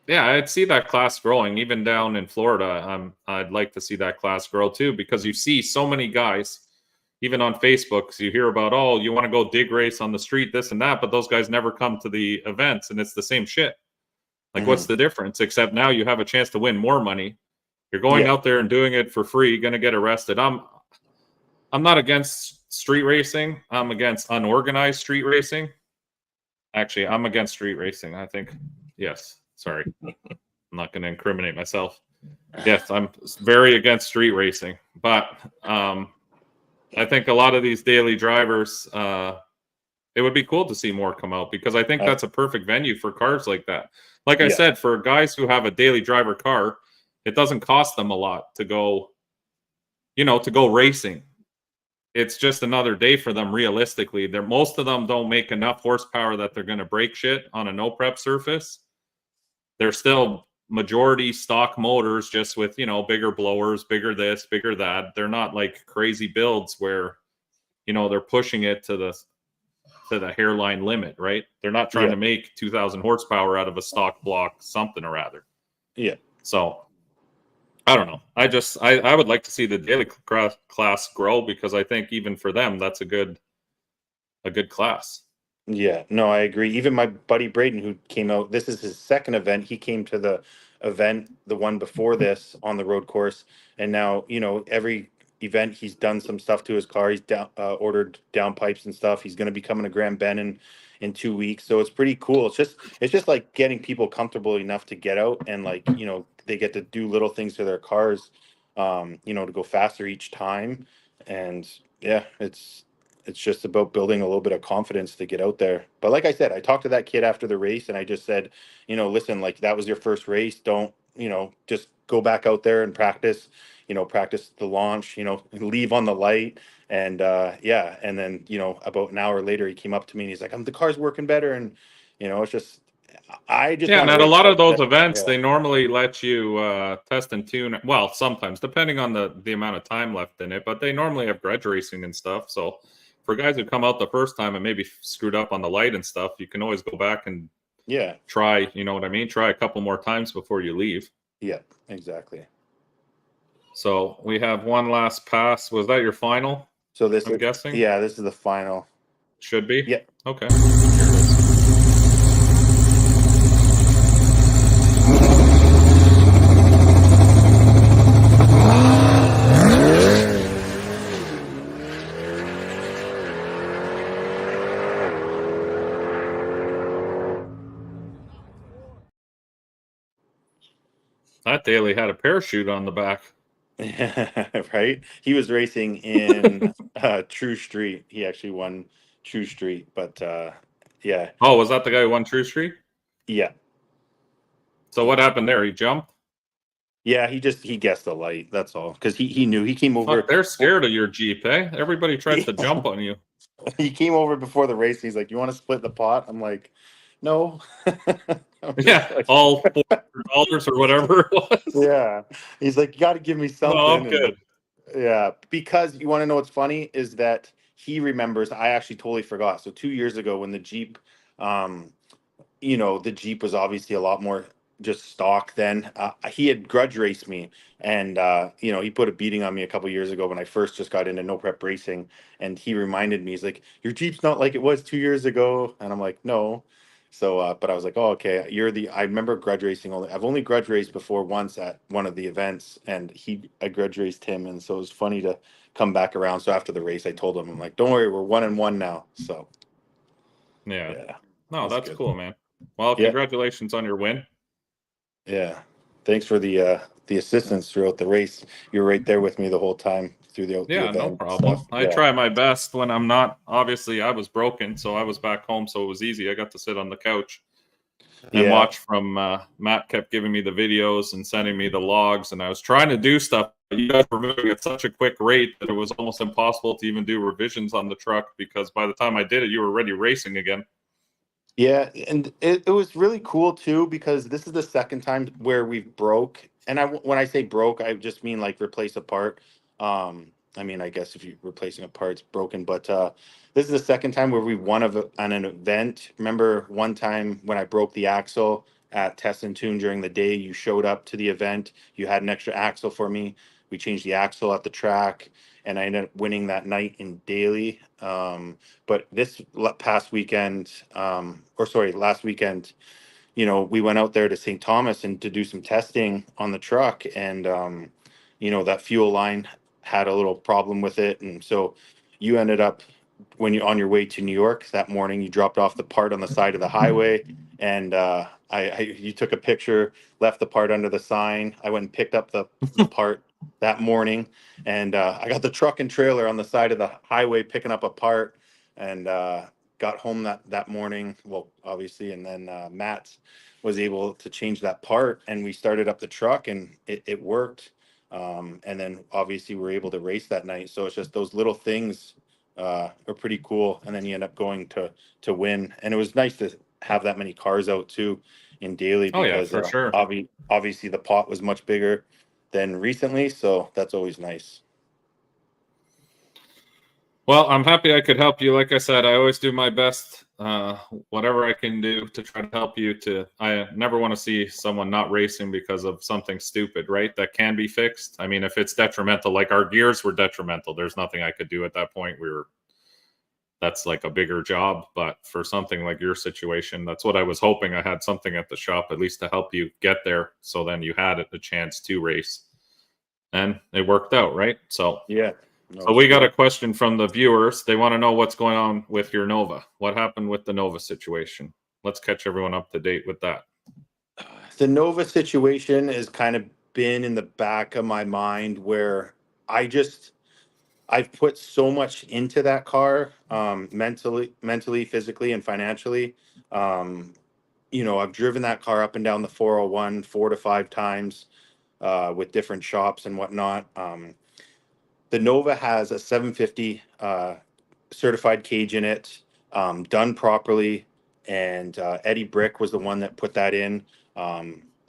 yeah, I'd see that class growing. Even down in Florida, I'd like to see that class grow too, because you see so many guys, even on Facebook, so you hear about, oh, you want to go dig race on the street, this and that, but those guys never come to the events, and it's the same shit. Like, what's the difference? Except now you have a chance to win more money. You're going out there and doing it for free. You're going to get arrested. I'm not against street racing. I'm against unorganized street racing. Actually, I'm against street racing. I think, yes. Sorry, I'm not going to incriminate myself. Yes, I'm very against street racing, but I think a lot of these daily drivers, it would be cool to see more come out, because I think that's a perfect venue for cars like that. Like I said, for guys who have a daily driver car, it doesn't cost them a lot to go, to go racing. it's just another day for them. Realistically, most of them don't make enough horsepower that they're going to break shit on a no prep surface. They're still majority stock motors, just with, you know, bigger blowers, bigger this, bigger that. They're not like crazy builds where, you know, they're pushing it to the hairline limit, right? They're not trying to make 2,000 horsepower out of a stock block something or other. Yeah. So I don't know. I would like to see the daily class grow, because I think even for them that's a good class. Yeah, no, I agree. Even my buddy Braden, who came out, this is his second event. He came to the event, the one before this, on the road course, and now, you know, every event he's done some stuff to his car. He's down, ordered down pipes and stuff. He's going to be coming to Grand Bend in 2 weeks, so it's pretty cool. It's just like getting people comfortable enough to get out, and like, you know, they get to do little things to their cars, you know, to go faster each time. And yeah, it's just about building a little bit of confidence to get out there. But like I said, I talked to that kid after the race, and I just said, you know, listen, like, that was your first race. Don't, you know, just go back out there and practice, you know, practice the launch, you know, leave on the light. And yeah. And then, you know, about an hour later, he came up to me and he's like, the car's working better. And, you know, it's just, I just Yeah, want and to at a race lot of those that. events, Yeah. they normally let you test and tune. Well, sometimes, depending on the amount of time left in it, but they normally have grudge racing and stuff. So for guys who come out the first time and maybe screwed up on the light and stuff, you can always go back and Yeah. try, you know what I mean? Try a couple more times before you leave. Yeah, exactly. So we have one last pass. Was that your final? So this I'm is, guessing? yeah, this is the final. Should be? Yeah. Okay. That daily had a parachute on the back. Right? He was racing in True Street. He actually won True Street, but yeah. Oh, was that the guy who won True Street? Yeah. So what happened there? He jumped? Yeah, he guessed the light, that's all. Because he knew, he came over. Fuck, they're scared of your Jeep, eh? Everybody tries to jump on you. He came over before the race. He's like, "You want to split the pot?" I'm like, "No." Yeah, like, all $400 or whatever it was. yeah. He's like, "You got to give me something." No, I'm good. Yeah, because you want to know what's funny is that he remembers. I actually totally forgot. So 2 years ago, when the Jeep, you know, the Jeep was obviously a lot more just stock then. He had grudge raced me, and you know, he put a beating on me a couple years ago when I first just got into no prep racing. And he reminded me, he's like, "Your Jeep's not like it was 2 years ago," and I'm like, "No." So, but I was like, "Oh, okay." I remember grudge racing only. I've only grudge raced before once at one of the events, and I grudge raced him, and so it was funny to come back around. So after the race, I told him, I'm like, "Don't worry, we're 1-1 now." So Yeah. yeah, No, that's good. cool, man. Well, Yeah. congratulations on your win. Yeah. Thanks for the assistance throughout the race. You were right there with me the whole time through the Yeah, event no and problem. stuff. I Yeah. try my best when I'm not. Obviously, I was broken, so I was back home, so it was easy. I got to sit on the couch and Yeah. watch from Matt kept giving me the videos and sending me the logs, and I was trying to do stuff, but you guys were moving at such a quick rate that it was almost impossible to even do revisions on the truck, because by the time I did it, you were already racing again. Yeah, and it was really cool too, because this is the second time where we've broke. And when I say broke, I just mean like replace a part. I mean, I guess if you're replacing a part, it's broken. But this is the second time where we won on an event. Remember one time when I broke the axle at Test and Tune during the day, you showed up to the event. You had an extra axle for me. We changed the axle at the track, and I ended up winning that night in daily. But this past weekend, or sorry, last weekend, you know, we went out there to St. Thomas and to do some testing on the truck, and you know, that fuel line had a little problem with it, and so you ended up, when you're on your way to New York that morning, you dropped off the part on the side of the highway, and you took a picture, left the part under the sign. I went and picked up the part that morning, and I got the truck and trailer on the side of the highway picking up a part, and got home that morning. Well, obviously, and then Matt was able to change that part, and we started up the truck, and it worked. And then obviously we're able to race that night. So it's just those little things are pretty cool. And then you end up going to win. And it was nice to have that many cars out too in daily, Oh yeah, because for sure. obviously the pot was much bigger than recently. So that's always nice. Well, I'm happy I could help you. Like I said, I always do my best, whatever I can do to try to help you. I never want to see someone not racing because of something stupid, right? That can be fixed. I mean, if it's detrimental, like our gears were detrimental, there's nothing I could do at that point. That's like a bigger job. But for something like your situation, that's what I was hoping. I had something at the shop at least to help you get there. So then you had a chance to race, and it worked out, right? So Yeah. No, so we got a question from the viewers. They want to know what's going on with your Nova. What happened with the Nova situation? Let's catch everyone up to date with that. The Nova situation has kind of been in the back of my mind, where I've put so much into that car, mentally, physically, and financially. I've driven that car up and down the 401 4 to 5 times with different shops and whatnot. The Nova has a 750 certified cage in it, done properly, and Eddie Brick was the one that put that in.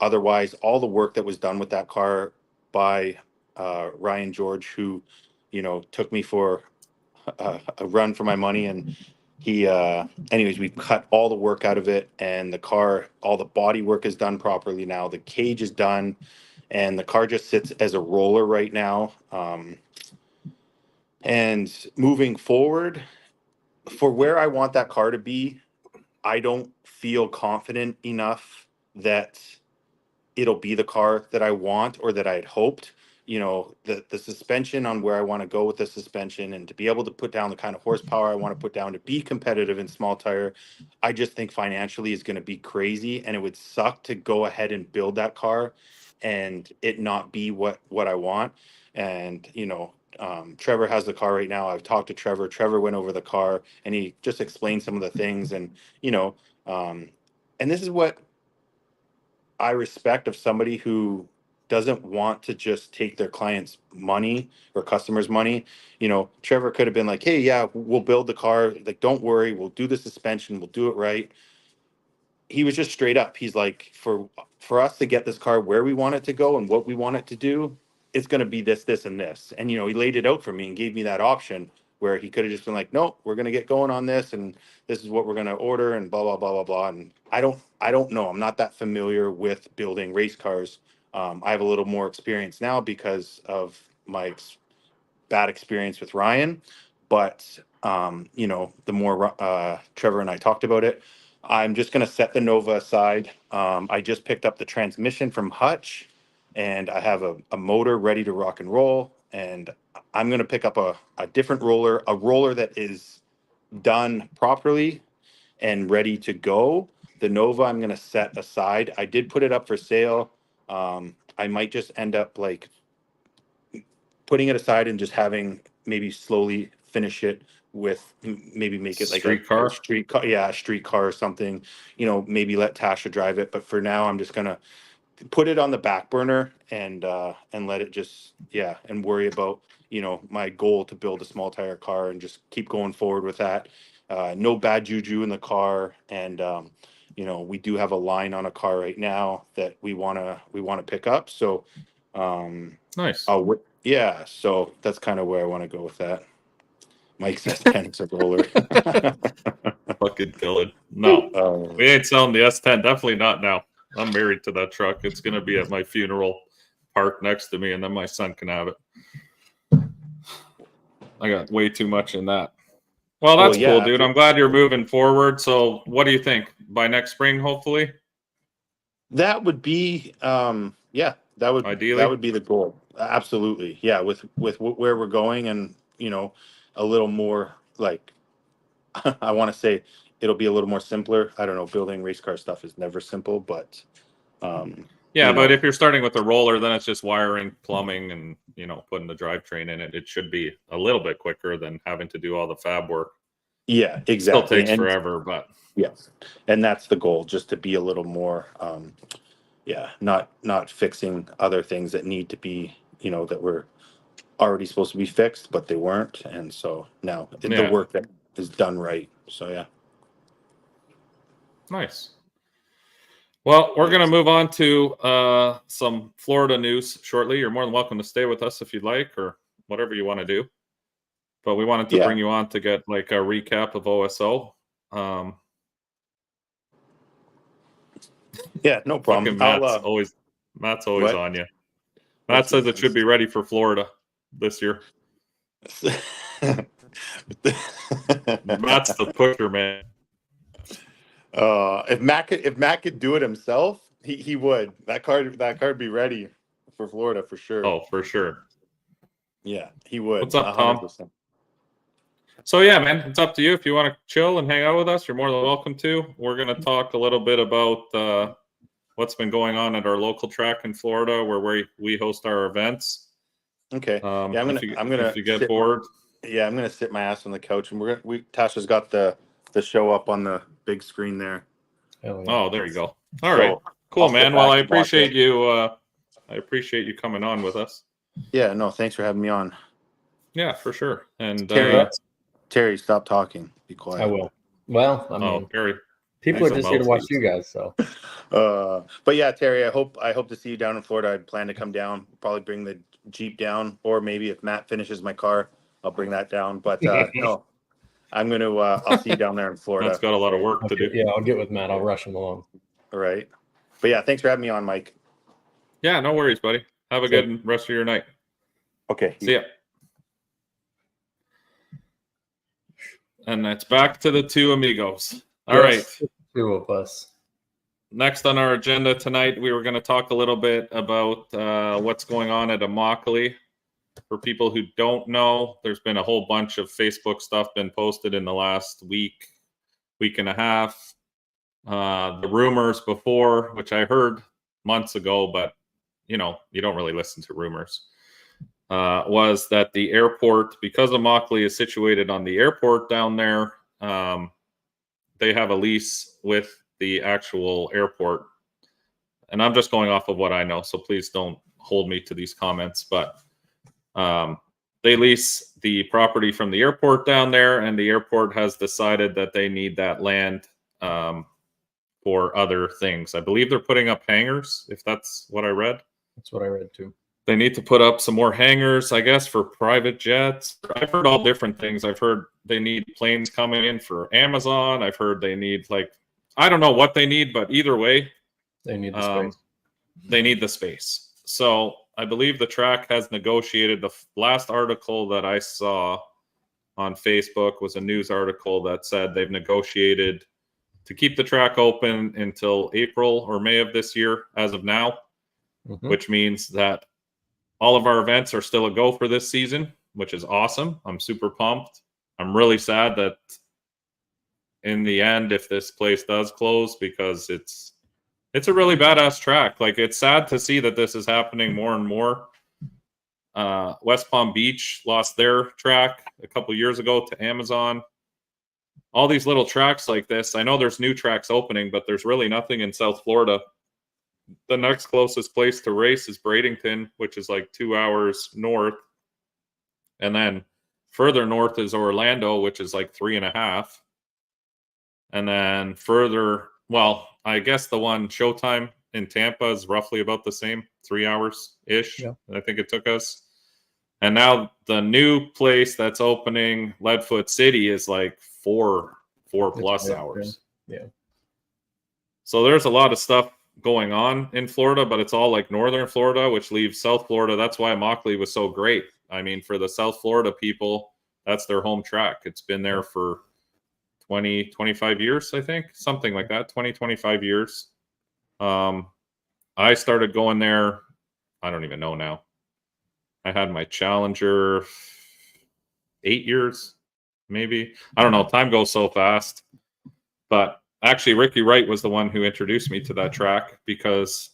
Otherwise, all the work that was done with that car by Ryan George, who, took me for a run for my money, and anyways, we've cut all the work out of it, and the car, all the body work is done properly now. The cage is done, and the car just sits as a roller right now. And moving forward, for where I want that car to be, I don't feel confident enough that it'll be the car that I want or that I had hoped. The suspension, on where I want to go with the suspension, and to be able to put down the kind of horsepower I want to put down to be competitive in small tire, I just think financially is going to be crazy, and it would suck to go ahead and build that car and it not be what I want. And Trevor has the car right now. I've talked to Trevor. Trevor went over the car and he just explained some of the things, and you know um, and this is what I respect of somebody who doesn't want to just take their clients' money or customers' money. Trevor could have been like, "Hey, yeah, we'll build the car. Like, don't worry, we'll do the suspension, we'll do it right." He was just straight up. He's like, for us to get this car where we want it to go and what we want it to do, it's going to be this, this, and this. And he laid it out for me and gave me that option, where he could have just been like, "Nope, we're going to get going on this, and this is what we're going to order," and blah blah blah blah blah. And I don't know. I'm not that familiar with building race cars. I have a little more experience now because of my bad experience with Ryan. But the more Trevor and I talked about it, I'm just going to set the Nova aside. I just picked up the transmission from Hutch, and I have a motor ready to rock and roll. And I'm going to pick up a different roller, a roller that is done properly and ready to go. The Nova I'm going to set aside. I did put it up for sale. I might just end up like putting it aside and just having maybe slowly finish it with maybe make it like Street a car? street car. Yeah, a street car or something. Maybe let Tasha drive it. But for now, I'm just gonna put it on the back burner and let it just, yeah, and worry about my goal to build a small tire car and just keep going forward with that. No bad juju in the car, and we do have a line on a car right now that we wanna pick up. So Nice. yeah, so that's kind of where I want to go with that. Mike says Panics a roller. Fucking kill it. No, Uh, we ain't selling the S10. Definitely not now. I'm married to that truck. It's going to be at my funeral, parked next to me, and then my son can have it. I got way too much in that. Well, that's yeah, cool, dude. I'm glad you're moving forward. So what do you think? By next spring, hopefully? that would be yeah, Ideally? that would be the goal. Absolutely. Yeah, with where we're going, and a little more like I want to say it'll be a little more simpler. I don't know, building race car stuff is never simple, but Yeah, but if you're starting with a roller, then it's just wiring, plumbing, and putting the drivetrain in it. It should be a little bit quicker than having to do all the fab work. yeah, Still exactly. takes And forever, but yes, and that's the goal, just to be a little more yeah, not fixing other things that need to be that were already supposed to be fixed, but they weren't. And so now the work that is done right. So, yeah. Nice. Well, we're going to move on to some Florida news shortly. You're more than welcome to stay with us if you'd like, or whatever you want to do. But we wanted to bring you on to get like a recap of OSO. Yeah, no problem. Matt's always on you. Matt says it should be ready for Florida this year. Matt's the pusher, man. If Matt could do it himself, he would. That card be ready for Florida for sure. Oh, for sure. Yeah, he would. What's up, Tom? 100%. So yeah, man, it's up to you. If you want to chill and hang out with us, you're more than welcome to. We're going to talk a little bit about what's been going on at our local track in Florida, where we host our events. Okay. Yeah, I'm gonna. If you get bored. Yeah, I'm gonna sit my ass on the couch, and Tasha's got the show up on the big screen there. Oh, there you go. All right, cool, man. Well, I appreciate you. I appreciate you coming on with us. Yeah, no, thanks for having me on. Yeah, for sure. And Terry, stop talking. Be quiet. I will. Well, I mean, Terry. People are just here to watch you guys, so. But yeah, Terry, I hope to see you down in Florida. I plan to come down, probably bring the Jeep down, or maybe if Matt finishes my car, I'll bring that down. But no, I'm gonna. I'll see you down there in Florida. Matt's got a lot of work to do. Yeah, I'll get with Matt. I'll rush him along. All right. But yeah, thanks for having me on, Mike. Yeah, no worries, buddy. Have a good rest of your night. Okay. See ya. And that's back to the two amigos. All right. Two of us. Next on our agenda tonight, we were going to talk a little bit about what's going on at a Mockley. For people who don't know, there's been a whole bunch of Facebook stuff been posted in the last week and a half. The rumors before, which I heard months ago, but you don't really listen to rumors, was that the airport, because of Mockley is situated on the airport down there, they have a lease with the actual airport. And I'm just going off of what I know, so please don't hold me to these comments. But they lease the property from the airport down there, and the airport has decided that they need that land for other things. I believe they're putting up hangars, if that's what I read. That's what I read too. They need to put up some more hangars, I guess, for private jets. I've heard all different things. I've heard they need planes coming in for Amazon. I've heard they need, I don't know what they need, but either way, they need the space. They need the space. So I believe the track has negotiated. The last article that I saw on Facebook was a news article that said they've negotiated to keep the track open until April or May of this year as of now, which means that all of our events are still a go for this season, which is awesome. I'm super pumped. I'm really sad that in the end, if this place does close, because it's a really badass track. It's sad to see that this is happening more and more. West Palm Beach lost their track a couple years ago to Amazon. All these little tracks like this, I know there's new tracks opening, but there's really nothing in South Florida. The next closest place to race is Bradenton, which is 2 hours north. And then further north is Orlando, which is 3.5. And then further, well, I guess the one Showtime in Tampa is roughly about the same, 3 hours-ish. Yeah. I think it took us. And now the new place that's opening, Leadfoot City, is 4+ hours. Yeah. So there's a lot of stuff going on in Florida, but it's all northern Florida, which leaves South Florida. That's why Mockley was so great. I mean, for the South Florida people, that's their home track. It's been there for 20, 25 years, I think, something like that, 20, 25 years. I started going there, I don't even know now. I had my Challenger 8 years, maybe. I don't know. Time goes so fast. But actually, Ricky Wright was the one who introduced me to that track, because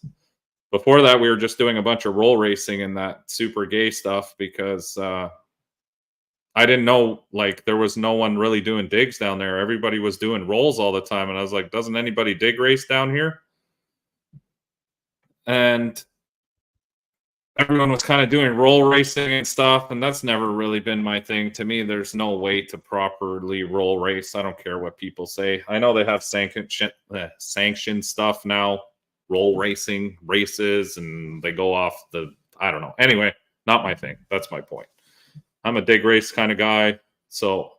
before that, we were just doing a bunch of roll racing and that super gay stuff, because I didn't know, there was no one really doing digs down there. Everybody was doing rolls all the time. And I was like, doesn't anybody dig race down here? And everyone was kind of doing roll racing and stuff, and that's never really been my thing. To me, there's no way to properly roll race. I don't care what people say. I know they have sanctioned stuff now, roll racing races, and they go off the, I don't know. Anyway, not my thing. That's my point. I'm a dig race kind of guy. So,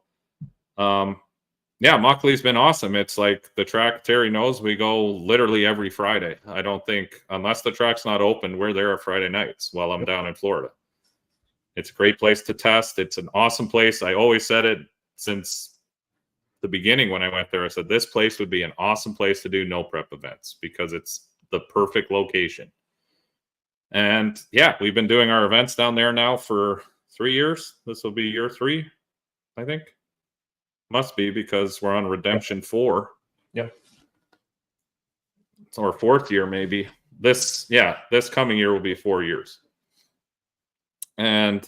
yeah, Mockley's been awesome. It's like the track, Terry knows, we go literally every Friday. I don't think, unless the track's not open, we're there Friday nights while I'm down in Florida. It's a great place to test. It's an awesome place. I always said it since the beginning when I went there. I said this place would be an awesome place to do no prep events because it's the perfect location. And yeah, we've been doing our events down there now for 3 years. This will be year 3, I think. Must be because we're on Redemption 4. Yeah. It's our 4th year, maybe. This coming year will be 4 years. And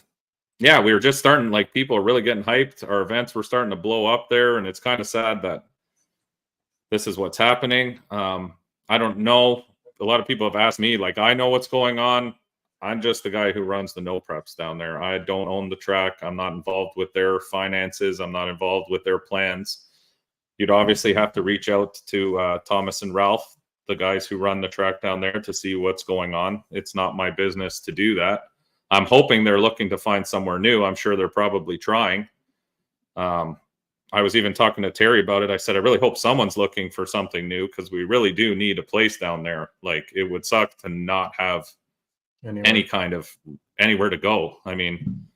yeah, we were just starting, like, people are really getting hyped. Our events were starting to blow up there, and it's kind of sad that this is what's happening. I don't know. A lot of people have asked me, like, I know what's going on. I'm just the guy who runs the no preps down there. I don't own the track. I'm not involved with their finances. I'm not involved with their plans. You'd obviously have to reach out to Thomas and Ralph, the guys who run the track down there, to see what's going on. It's not my business to do that. I'm hoping they're looking to find somewhere new. I'm sure they're probably trying. I was even talking to Terry about it. I said, I really hope someone's looking for something new because we really do need a place down there. Like, it would suck to not have any kind of anywhere to go. I mean,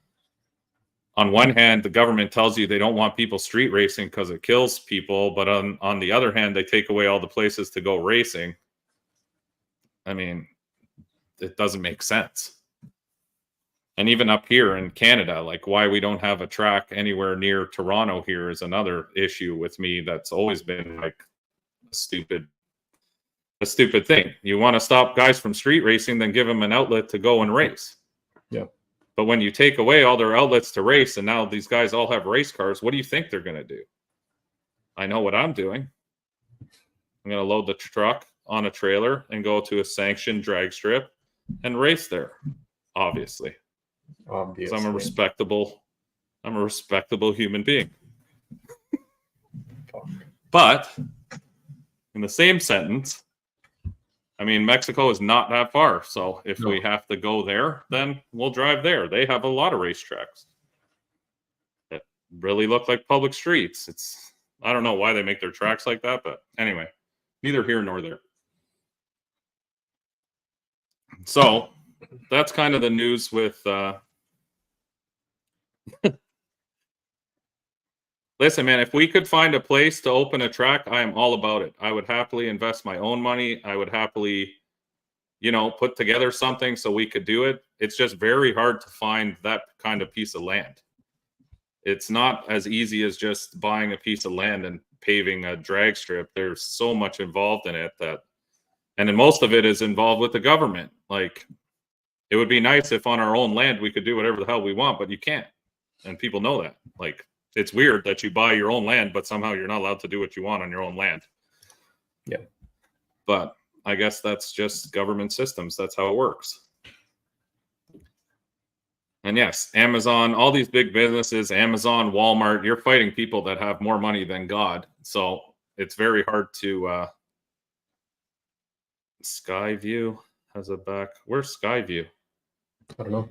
on one hand, the government tells you they don't want people street racing because it kills people, but on the other hand, they take away all the places to go racing. I mean, it doesn't make sense. And even up here in Canada, like, why we don't have a track anywhere near Toronto here is another issue with me that's always been like a stupid thing. You want to stop guys from street racing, then give them an outlet to go and race. Yeah. But when you take away all their outlets to race, and now these guys all have race cars, what do you think they're going to do? I know what I'm doing. I'm going to load the truck on a trailer and go to a sanctioned drag strip and race there, obviously. Because I'm a respectable human being. But in the same sentence, I mean, Mexico is not that far. So if we have to go there, then we'll drive there. They have a lot of racetracks that really look like public streets. I don't know why they make their tracks like that, but anyway, neither here nor there. So that's kind of the news with listen, man, if we could find a place to open a track, I am all about it. I would happily invest my own money. I would happily, put together something so we could do it. It's just very hard to find that kind of piece of land. It's not as easy as just buying a piece of land and paving a drag strip. There's so much involved in it and then most of it is involved with the government. Like, it would be nice if on our own land we could do whatever the hell we want, but you can't. And people know that. Like, it's weird that you buy your own land, but somehow you're not allowed to do what you want on your own land. Yeah. But I guess that's just government systems. That's how it works. And yes, Amazon, all these big businesses, Amazon, Walmart, you're fighting people that have more money than God. So it's very hard to Skyview has a back. Where's Skyview? I don't know.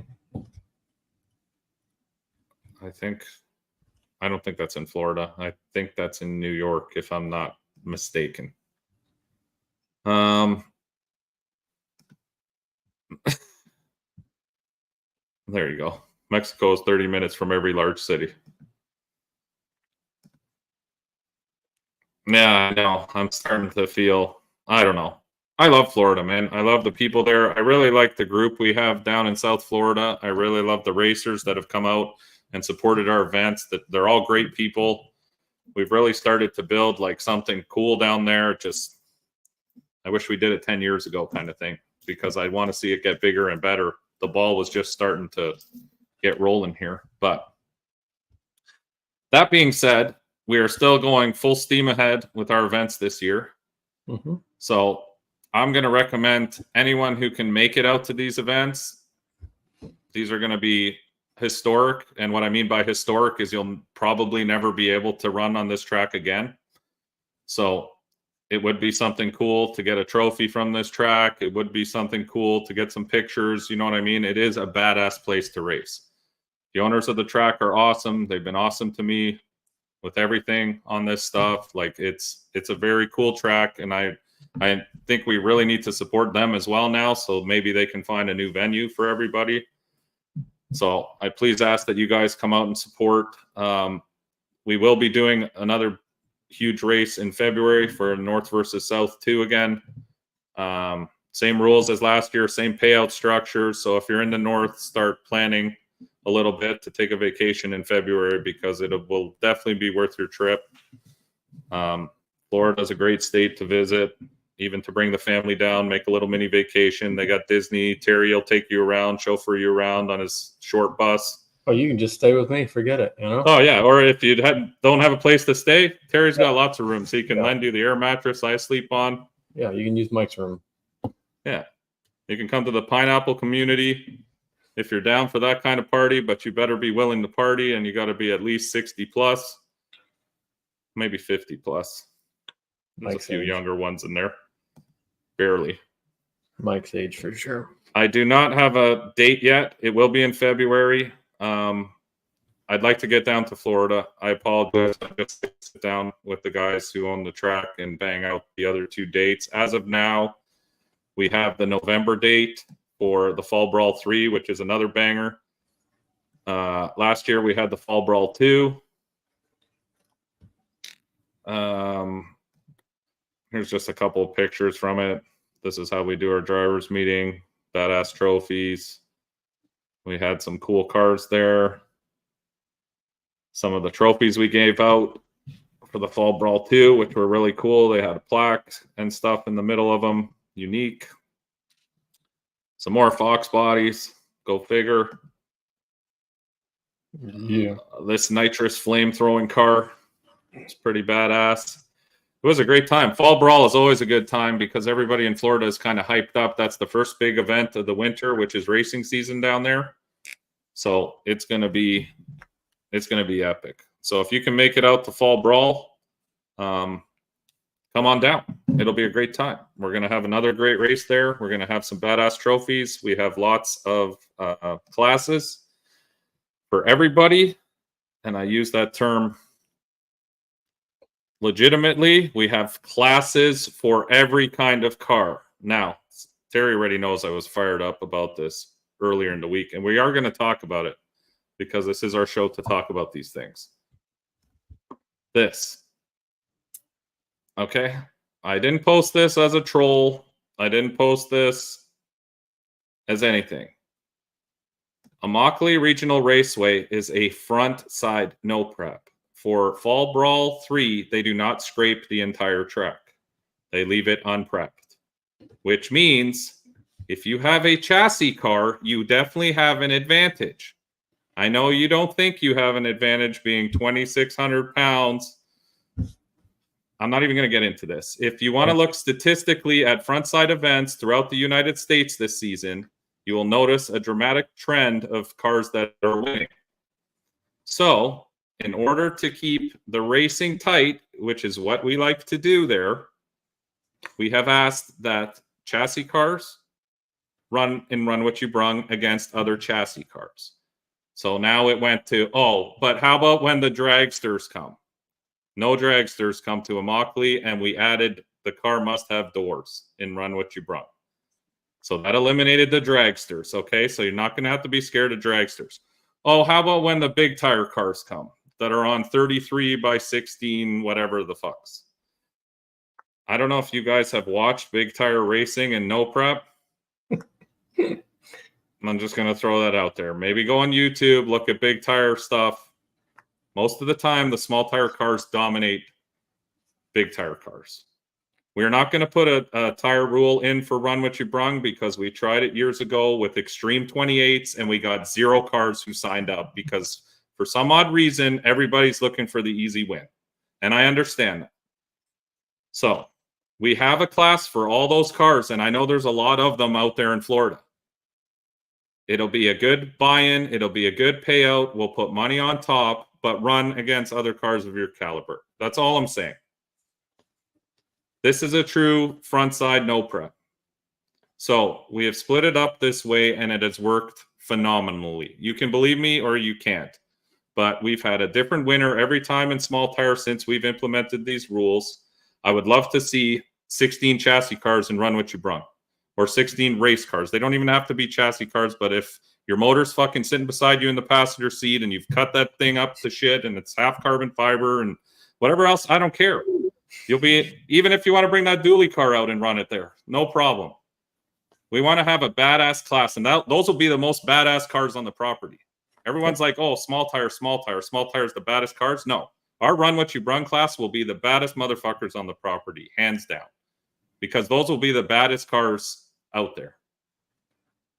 I don't think that's in Florida. I think that's in New York, if I'm not mistaken. There you go. Mexico is 30 minutes from every large city. Yeah, I know. I'm starting to feel, I don't know. I love Florida, man. I love the people there. I really like the group we have down in South Florida. I really love the racers that have come out and supported our events. That they're all great people. We've really started to build like something cool down there. Just, I wish we did it 10 years ago kind of thing, because I want to see it get bigger and better. The ball was just starting to get rolling here. But that being said, we are still going full steam ahead with our events this year. Mm-hmm. So I'm going to recommend anyone who can make it out to these events, These are going to be historic. And what I mean by historic is you'll probably never be able to run on this track again. So it would be something cool to get a trophy from this track. It would be something cool to get some pictures. You know what I mean? It is a badass place to race. The owners of the track are awesome. They've been awesome to me with everything on this stuff. Like it's a very cool track, and I think we really need to support them as well now. So maybe they can find a new venue for everybody. So I please ask that you guys come out and support. We will be doing another huge race in February for North versus South 2 again. Same rules as last year, same payout structure. So if you're in the North, start planning a little bit to take a vacation in February, because it will definitely be worth your trip. Florida's a great state to visit, even to bring the family down, make a little mini vacation. They got Disney. Terry will take you around, chauffeur you around on his short bus. Oh, you can just stay with me. Forget it, Oh, yeah. Or if you don't have a place to stay, Terry's got lots of room. So he can lend you the air mattress I sleep on. Yeah, you can use Mike's room. Yeah. You can come to the Pineapple community if you're down for that kind of party, but you better be willing to party, and you got to be at least 60 plus, maybe 50 plus. There's Mike's a few age. younger ones in there. Barely. Mike's age for sure. I do not have a date yet. It will be in February. I'd like to get down to Florida. I apologize. I just sit down with the guys who own the track and bang out the other 2 dates. As of now, we have the November date for the Fall Brawl 3, which is another banger. Last year we had the Fall Brawl 2. Here's just a couple of pictures from it. This is how we do our drivers meeting. Badass trophies. We had some cool cars there. Some of the trophies we gave out for the Fall Brawl 2, which were really cool. They had a plaque and stuff in the middle of them. Unique. Some more Fox bodies. Go figure. Yeah. This nitrous flame throwing car. It's pretty badass. It was a great time. Fall Brawl is always a good time because everybody in Florida is kind of hyped up. That's the first big event of the winter, which is racing season down there. So it's gonna be epic. So if you can make it out to Fall Brawl, come on down. It'll be a great time. We're gonna have another great race there. We're gonna have some badass trophies. We have lots of classes for everybody, and I use that term legitimately. We have classes for every kind of car. Now, Terry already knows I was fired up about this earlier in the week, and we are going to talk about it because this is our show to talk about these things. This. Okay. I didn't post this as a troll. I didn't post this as anything. A Mockley Regional Raceway is a front side no prep. For Fall Brawl 3, they do not scrape the entire track. They leave it unprepped, which means if you have a chassis car, you definitely have an advantage. I know you don't think you have an advantage being 2,600 pounds. I'm not even going to get into this. If you want to look statistically at frontside events throughout the United States this season, you will notice a dramatic trend of cars that are winning. So, in order to keep the racing tight, which is what we like to do there, we have asked that chassis cars run what you brung against other chassis cars. So now it went to, but how about when the dragsters come? No dragsters come to a Mockley, and we added the car must have doors in run what you brung. So that eliminated the dragsters, okay? So you're not going to have to be scared of dragsters. Oh, how about when the big tire cars come that are on 33 by 16, whatever the fucks? I don't know if you guys have watched big tire racing and no prep. I'm just going to throw that out there. Maybe go on YouTube, look at big tire stuff. Most of the time, the small tire cars dominate big tire cars. We're not going to put a tire rule in for run what you brung because we tried it years ago with Extreme 28s and we got 0 cars who signed up because for some odd reason, everybody's looking for the easy win. And I understand that. So we have a class for all those cars, and I know there's a lot of them out there in Florida. It'll be a good buy-in. It'll be a good payout. We'll put money on top, but run against other cars of your caliber. That's all I'm saying. This is a true front side no prep. So we have split it up this way, and it has worked phenomenally. You can believe me or you can't. But we've had a different winner every time in small tire since we've implemented these rules. I would love to see 16 chassis cars and run what you brung, or 16 race cars. They don't even have to be chassis cars, but if your motor's fucking sitting beside you in the passenger seat and you've cut that thing up to shit and it's half carbon fiber and whatever else, I don't care. You'll be, even if you want to bring that dually car out and run it there, no problem. We want to have a badass class, and those will be the most badass cars on the property. Everyone's like, oh, small tire is the baddest cars. No, our run what you brung class will be the baddest motherfuckers on the property, hands down, because those will be the baddest cars out there.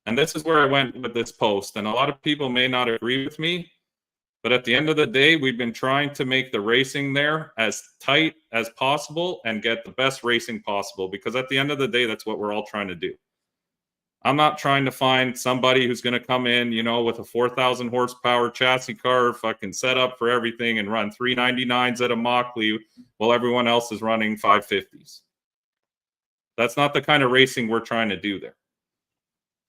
And this is where I went with this post, and a lot of people may not agree with me, but at the end of the day, we've been trying to make the racing there as tight as possible and get the best racing possible, because at the end of the day, that's what we're all trying to do. I'm not trying to find somebody who's going to come in, you know, with a 4,000 horsepower chassis car, fucking set up for everything and run 399s at a Mockley while everyone else is running 550s. That's not the kind of racing we're trying to do there.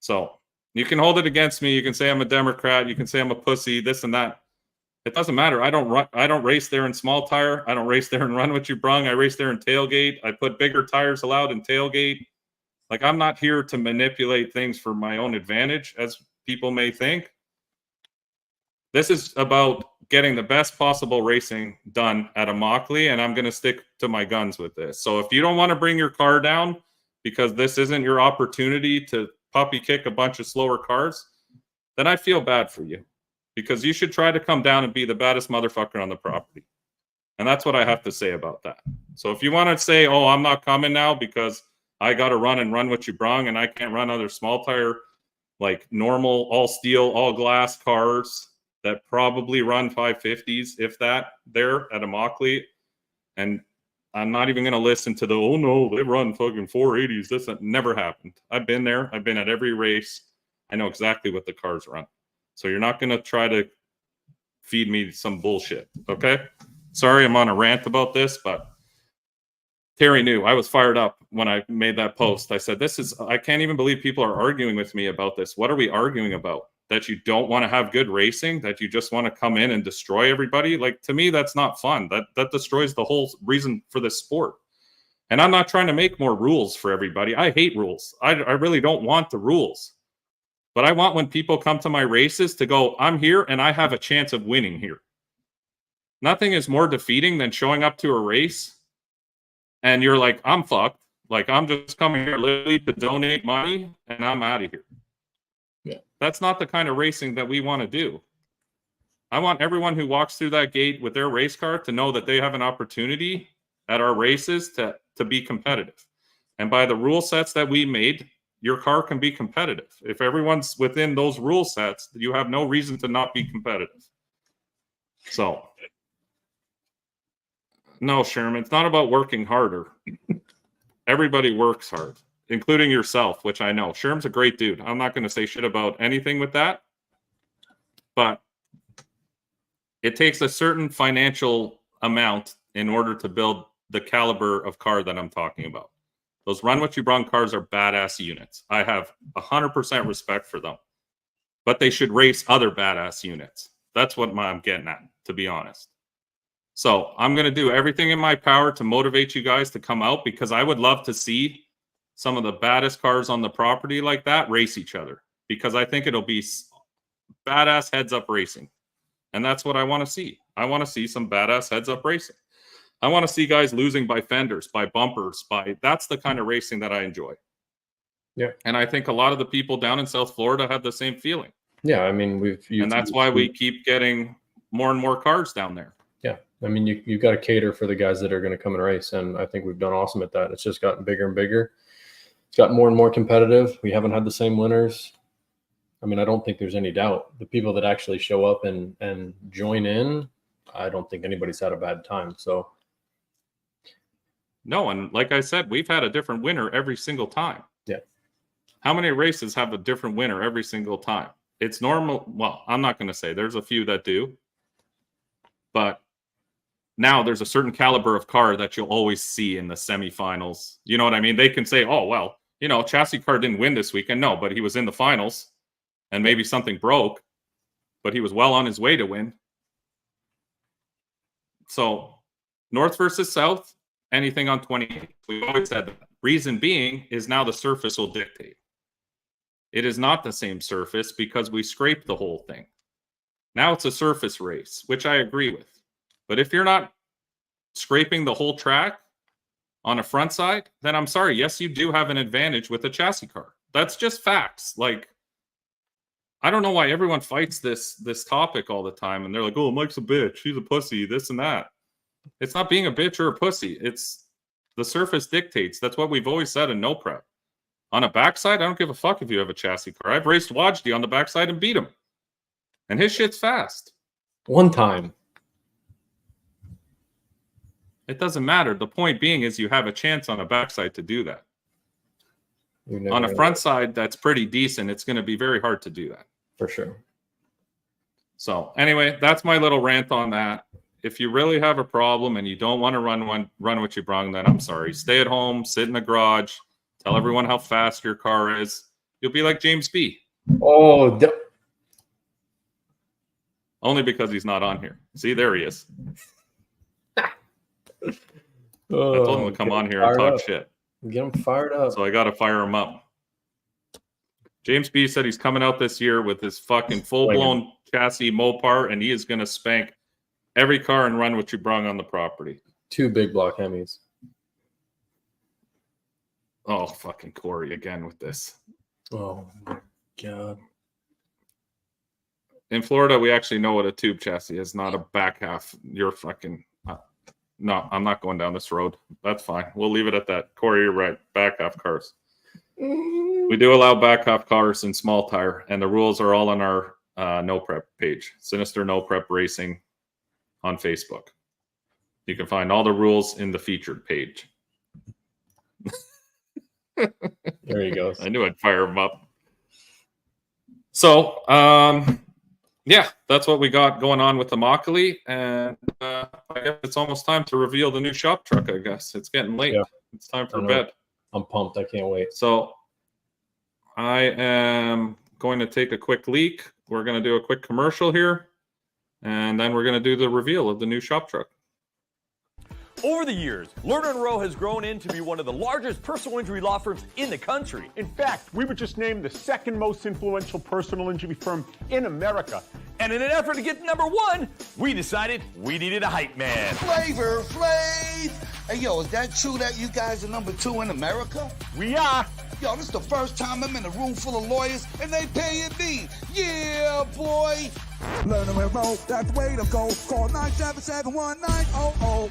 So you can hold it against me. You can say I'm a Democrat. You can say I'm a pussy, this and that. It doesn't matter. I don't race there in small tire. I don't race there and run what you brung. I race there in tailgate. I put bigger tires allowed in tailgate. Like, I'm not here to manipulate things for my own advantage, as people may think. This is about getting the best possible racing done at a Mockley, and I'm going to stick to my guns with this. So if you don't want to bring your car down because this isn't your opportunity to puppy kick a bunch of slower cars, then I feel bad for you, because you should try to come down and be the baddest motherfucker on the property. And that's what I have to say about that. So if you want to say, oh, I'm not coming now because I got to run what you brung, and I can't run other small tire, like normal, all steel, all glass cars that probably run 550s, if that, there at a Mockley. And I'm not even going to listen to the, oh no, they run fucking 480s. This never happened. I've been there. I've been at every race. I know exactly what the cars run. So you're not going to try to feed me some bullshit, okay? Sorry, I'm on a rant about this, but Terry knew. I was fired up when I made that post. I said, I can't even believe people are arguing with me about this. What are we arguing about? That you don't want to have good racing? That you just want to come in and destroy everybody? Like, to me, that's not fun. That destroys the whole reason for this sport. And I'm not trying to make more rules for everybody. I hate rules. I really don't want the rules. But I want, when people come to my races, to go, I'm here and I have a chance of winning here. Nothing is more defeating than showing up to a race and you're like, I'm fucked. Like, I'm just coming here literally to donate money and I'm out of here. Yeah. That's not the kind of racing that we want to do. I want everyone who walks through that gate with their race car to know that they have an opportunity at our races to be competitive. And by the rule sets that we made, your car can be competitive. If everyone's within those rule sets, you have no reason to not be competitive. So, no, Sherman, it's not about working harder. Everybody works hard, including yourself, which I know. Sherman's a great dude. I'm not going to say shit about anything with that. But it takes a certain financial amount in order to build the caliber of car that I'm talking about. Those run what you brung cars are badass units. I have 100% respect for them. But they should race other badass units. That's what I'm getting at, to be honest. So I'm going to do everything in my power to motivate you guys to come out, because I would love to see some of the baddest cars on the property like that race each other, because I think it'll be badass heads-up racing. And that's what I want to see. I want to see some badass heads-up racing. I want to see guys losing by fenders, by bumpers, that's the kind of racing that I enjoy. Yeah. And I think a lot of the people down in South Florida have the same feeling. Yeah, I mean, and that's why we keep getting more and more cars down there. Yeah, I mean, you've got to cater for the guys that are going to come and race, and I think we've done awesome at that. It's just gotten bigger and bigger. It's gotten more and more competitive. We haven't had the same winners. I mean, I don't think there's any doubt. The people that actually show up and join in, I don't think anybody's had a bad time. So, no, and like I said, we've had a different winner every single time. Yeah. How many races have a different winner every single time? It's normal. Well, I'm not going to say. There's a few that do. But now there's a certain caliber of car that you'll always see in the semifinals. You know what I mean? They can say, oh, well, you know, chassis car didn't win this weekend. No, but he was in the finals and maybe something broke, but he was well on his way to win. So North versus South, anything on 28. We always said that. Reason being is now the surface will dictate. It is not the same surface because we scraped the whole thing. Now it's a surface race, which I agree with. But if you're not scraping the whole track on a front side, then I'm sorry. Yes, you do have an advantage with a chassis car. That's just facts. Like, I don't know why everyone fights this topic all the time. And they're like, oh, Mike's a bitch. He's a pussy, this and that. It's not being a bitch or a pussy. It's the surface dictates. That's what we've always said in no prep. On a backside, I don't give a fuck if you have a chassis car. I've raced Wajdi on the backside and beat him. And his shit's fast. One time. It doesn't matter. The point being is you have a chance on a backside to do that. On a front side, that's pretty decent. It's going to be very hard to do that. For sure. So anyway, that's my little rant on that. If you really have a problem and you don't want to run what you brung, then I'm sorry. Stay at home, sit in the garage, tell everyone how fast your car is. You'll be like James B. Oh, only because he's not on here. See, there he is. I told him to come on here and talk shit. Get him fired up. So I got to fire him up. James B said he's coming out this year with his fucking full-blown chassis Mopar, and he is going to spank every car and run what you brung on the property. 2 big block Hemis. Oh, fucking Corey again with this. Oh, my God. In Florida, we actually know what a tube chassis is, not a back half. You're fucking... no, I'm not going down this road. That's fine. We'll leave it at that. Corey, you're right. Back half cars. We do allow back half cars in small tire, and the rules are all on our No Prep page. Sinister No Prep Racing on Facebook. You can find all the rules in the featured page. There he goes. I knew I'd fire him up. So, yeah, that's what we got going on with the Mockley. And I guess it's almost time to reveal the new shop truck, I guess. It's getting late. Yeah. It's time for bed. I'm pumped. I can't wait. So I am going to take a quick leak. We're going to do a quick commercial here. And then we're going to do the reveal of the new shop truck. Over the years, Lerner & Rowe has grown into be one of the largest personal injury law firms in the country. In fact, we were just named the second most influential personal injury firm in America. And in an effort to get number 1, we decided we needed a hype man. Flavor Flav! Hey, yo, is that true that you guys are number 2 in America? We are. Yo, this is the first time I'm in a room full of lawyers and they paying me. Yeah, boy! Lerner & Rowe, that's the way to go. Call 977-1900.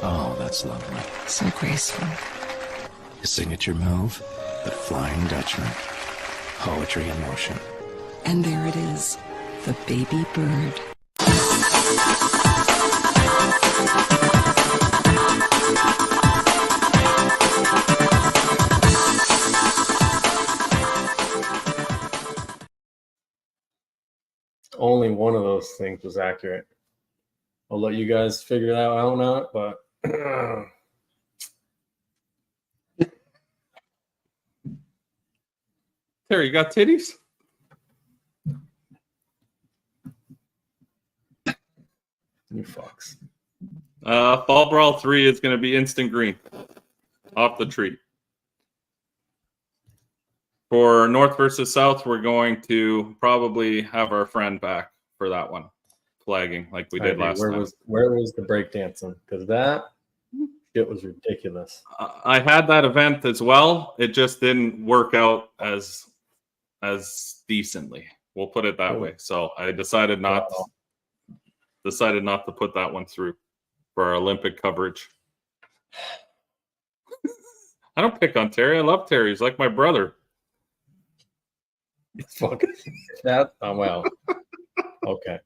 Oh, that's lovely. So graceful. Your signature move, the Flying Dutchman. Poetry in motion. And there it is, the baby bird. Only one of those things was accurate. I'll let you guys figure that one out, but Terry, you got titties? you fucks. Fall Brawl 3 is going to be instant green off the tree. For North versus South, we're going to probably have our friend back for that one, flagging like we did last time. Where was the breakdancing? Because that shit was ridiculous. I had that event as well. It just didn't work out as decently. We'll put it that way. So I decided not to put that one through for our Olympic coverage. I don't pick on Terry. I love Terry. He's like my brother. Fuck that. Oh, well. Okay.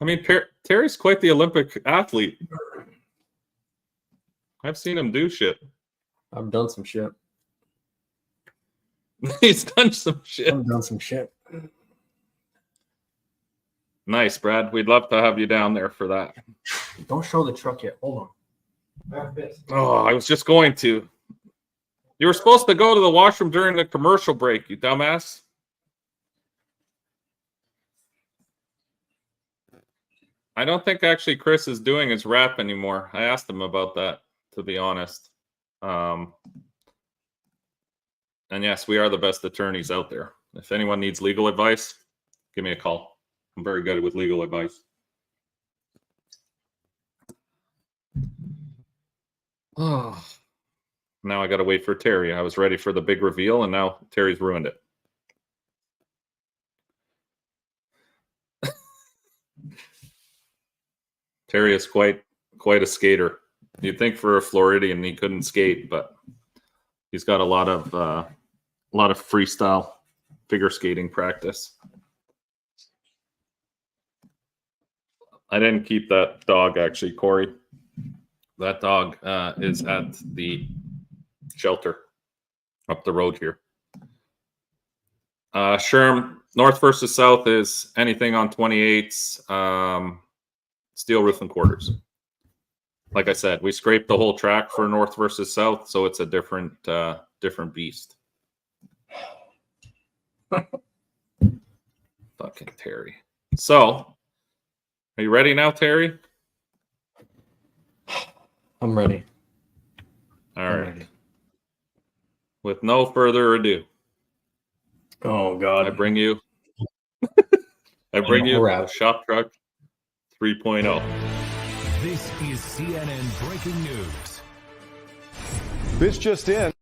I mean, Terry's quite the Olympic athlete. I've seen him do shit. I've done some shit. He's done some shit. I've done some shit. Nice, Brad. We'd love to have you down there for that. Don't show the truck yet. Hold on. Oh, I was just going to. You were supposed to go to the washroom during the commercial break, you dumbass. I don't think actually Chris is doing his rap anymore. I asked him about that, to be honest. And yes, we are the best attorneys out there. If anyone needs legal advice, give me a call. I'm very good with legal advice. Oh, now I got to wait for Terry. I was ready for the big reveal, and now Terry's ruined it. Terry is quite a skater. You'd think for a Floridian he couldn't skate, but he's got a lot of freestyle figure skating practice. I didn't keep that dog actually, Corey. That dog is at the shelter up the road here. Sherm, North versus South is anything on 28s, steel roof and quarters. Like I said, we scraped the whole track for North versus South, so it's a different beast. Fucking Terry. So, are you ready now, Terry? I'm ready. All right. Ready. With no further ado. Oh God! I bring you Shoptruck 3.0. This is CNN breaking news. This just in.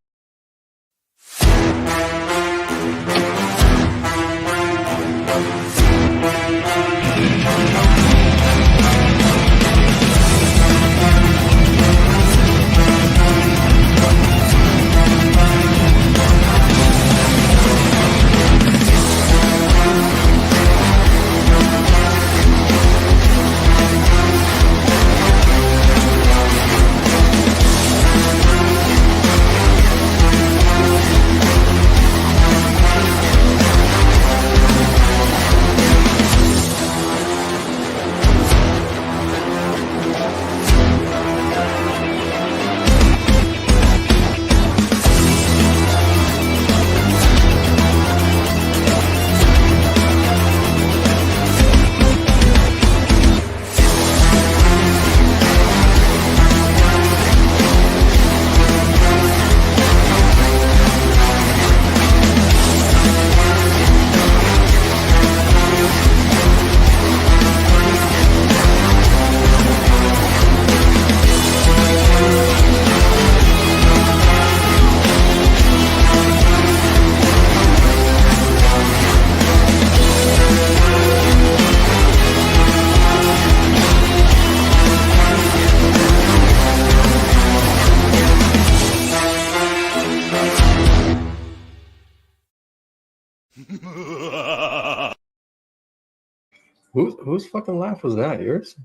Whose fucking laugh was that? Yours?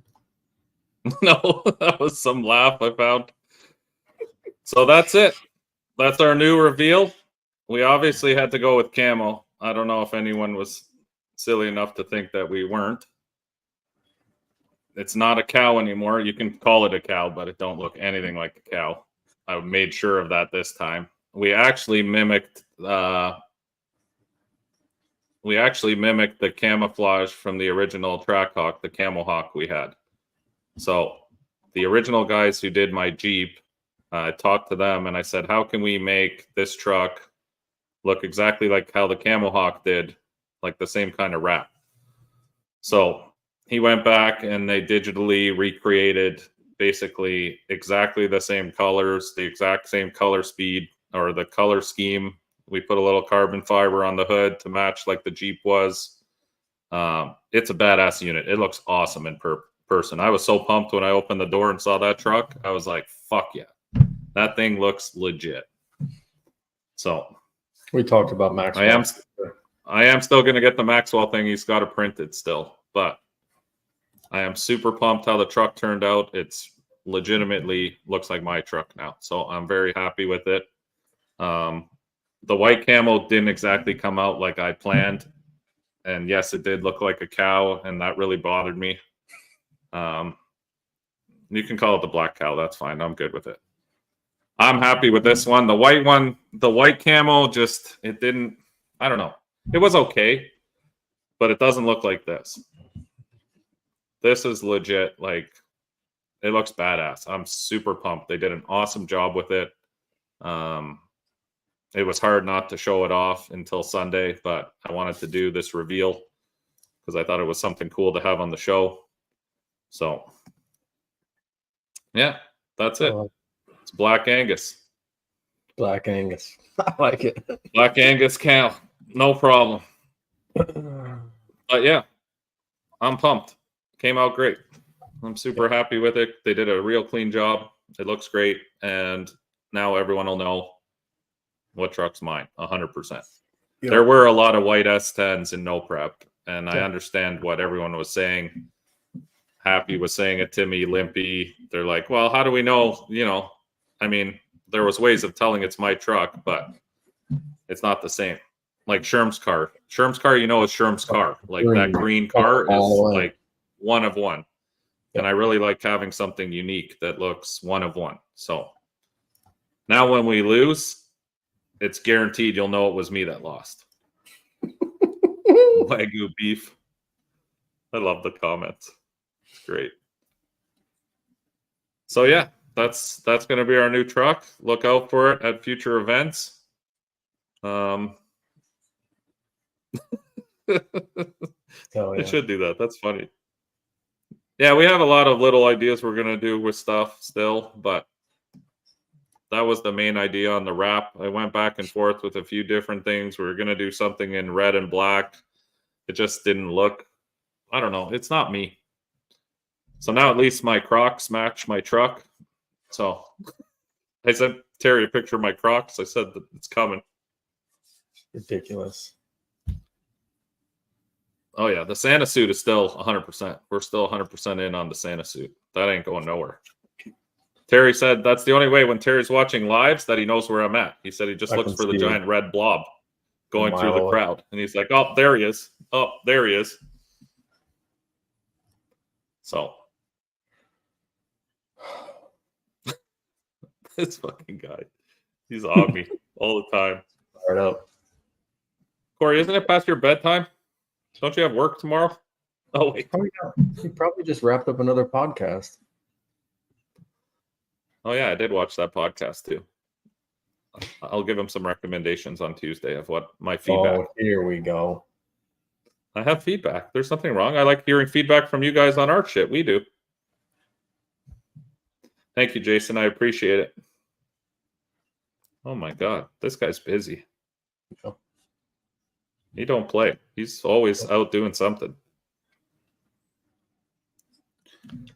No, that was some laugh I found. So that's it. That's our new reveal. We obviously had to go with camo. I don't know if anyone was silly enough to think that we weren't. It's not a cow anymore. You can call it a cow, but it don't look anything like a cow. I made sure of that this time. We actually mimicked the camouflage from the original Trackhawk, the Camel Hawk we had. So the original guys who did my Jeep, I talked to them and I said, how can we make this truck look exactly like how the Camel Hawk did, like the same kind of wrap? So he went back and they digitally recreated basically exactly the same colors, the exact same color speed or the color scheme. We put a little carbon fiber on the hood to match like the Jeep was. It's a badass unit. It looks awesome in person. I was so pumped when I opened the door and saw that truck. I was like, fuck yeah. That thing looks legit. So we talked about Maxwell. I am still going to get the Maxwell thing. He's got it printed still, but I am super pumped how the truck turned out. It's legitimately looks like my truck now. So I'm very happy with it. The white camo didn't exactly come out like I planned. And yes, it did look like a cow, and that really bothered me. You can call it the black cow. That's fine. I'm good with it. I'm happy with this one. The white one, the white camo, just, it didn't, I don't know. It was okay, but it doesn't look like this. This is legit. Like, it looks badass. I'm super pumped. They did an awesome job with it. It was hard not to show it off until Sunday, but I wanted to do this reveal because I thought it was something cool to have on the show. So, yeah, that's it. It's Black Angus. Black Angus. I like it. Black Angus cow. No problem. But yeah, I'm pumped. Came out great. I'm super happy with it. They did a real clean job. It looks great. And now everyone will know what truck's mine, 100%. Yep. There were a lot of white S10s in no prep, and I understand what everyone was saying. Happy was saying it to me, Limpy. They're like, well, how do we know? You know, I mean, there was ways of telling it's my truck, but it's not the same. Like Sherm's car. Sherm's car, you know, is Sherm's car. Like that green car is like one of one. Yep. And I really like having something unique that looks one of one. So now when we lose, it's guaranteed you'll know it was me that lost. Wagyu beef. I love the comments. It's great. So yeah, that's going to be our new truck. Look out for it at future events. Yeah. I should do that. That's funny. Yeah, we have a lot of little ideas we're going to do with stuff still, but that was the main idea on the wrap. I went back and forth with a few different things. We were going to do something in red and black. It just didn't look, I don't know. It's not me. So now at least my Crocs match my truck. So I sent Terry a picture of my Crocs. I said that it's coming. Ridiculous. Oh, yeah. The Santa suit is still 100%. We're still 100% in on the Santa suit. That ain't going nowhere. Terry said that's the only way when Terry's watching lives that he knows where I'm at. He said he just looks for the giant red blob going through the crowd. And he's like, oh, there he is. Oh, there he is. So. This fucking guy. He's on me all the time. Right up. Corey, isn't it past your bedtime? Don't you have work tomorrow? Oh, wait. He probably just wrapped up another podcast. Oh, yeah, I did watch that podcast, too. I'll give him some recommendations on Tuesday of what my feedback. Oh, here we go. I have feedback. There's something wrong. I like hearing feedback from you guys on our shit. We do. Thank you, Jason. I appreciate it. Oh, my God. This guy's busy. Yeah. He don't play. He's always out doing something.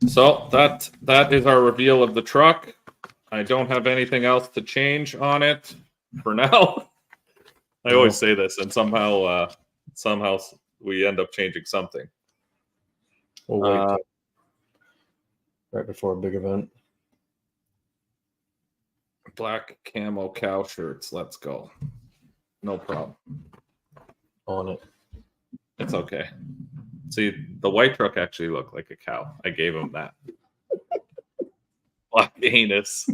So that is our reveal of the truck. I don't have anything else to change on it for now. I always say this, and somehow we end up changing something. We'll wait right before a big event. Black camo cow shirts. Let's go. No problem. On it. It's okay. See, the white truck actually looked like a cow. I gave him that. Black anus.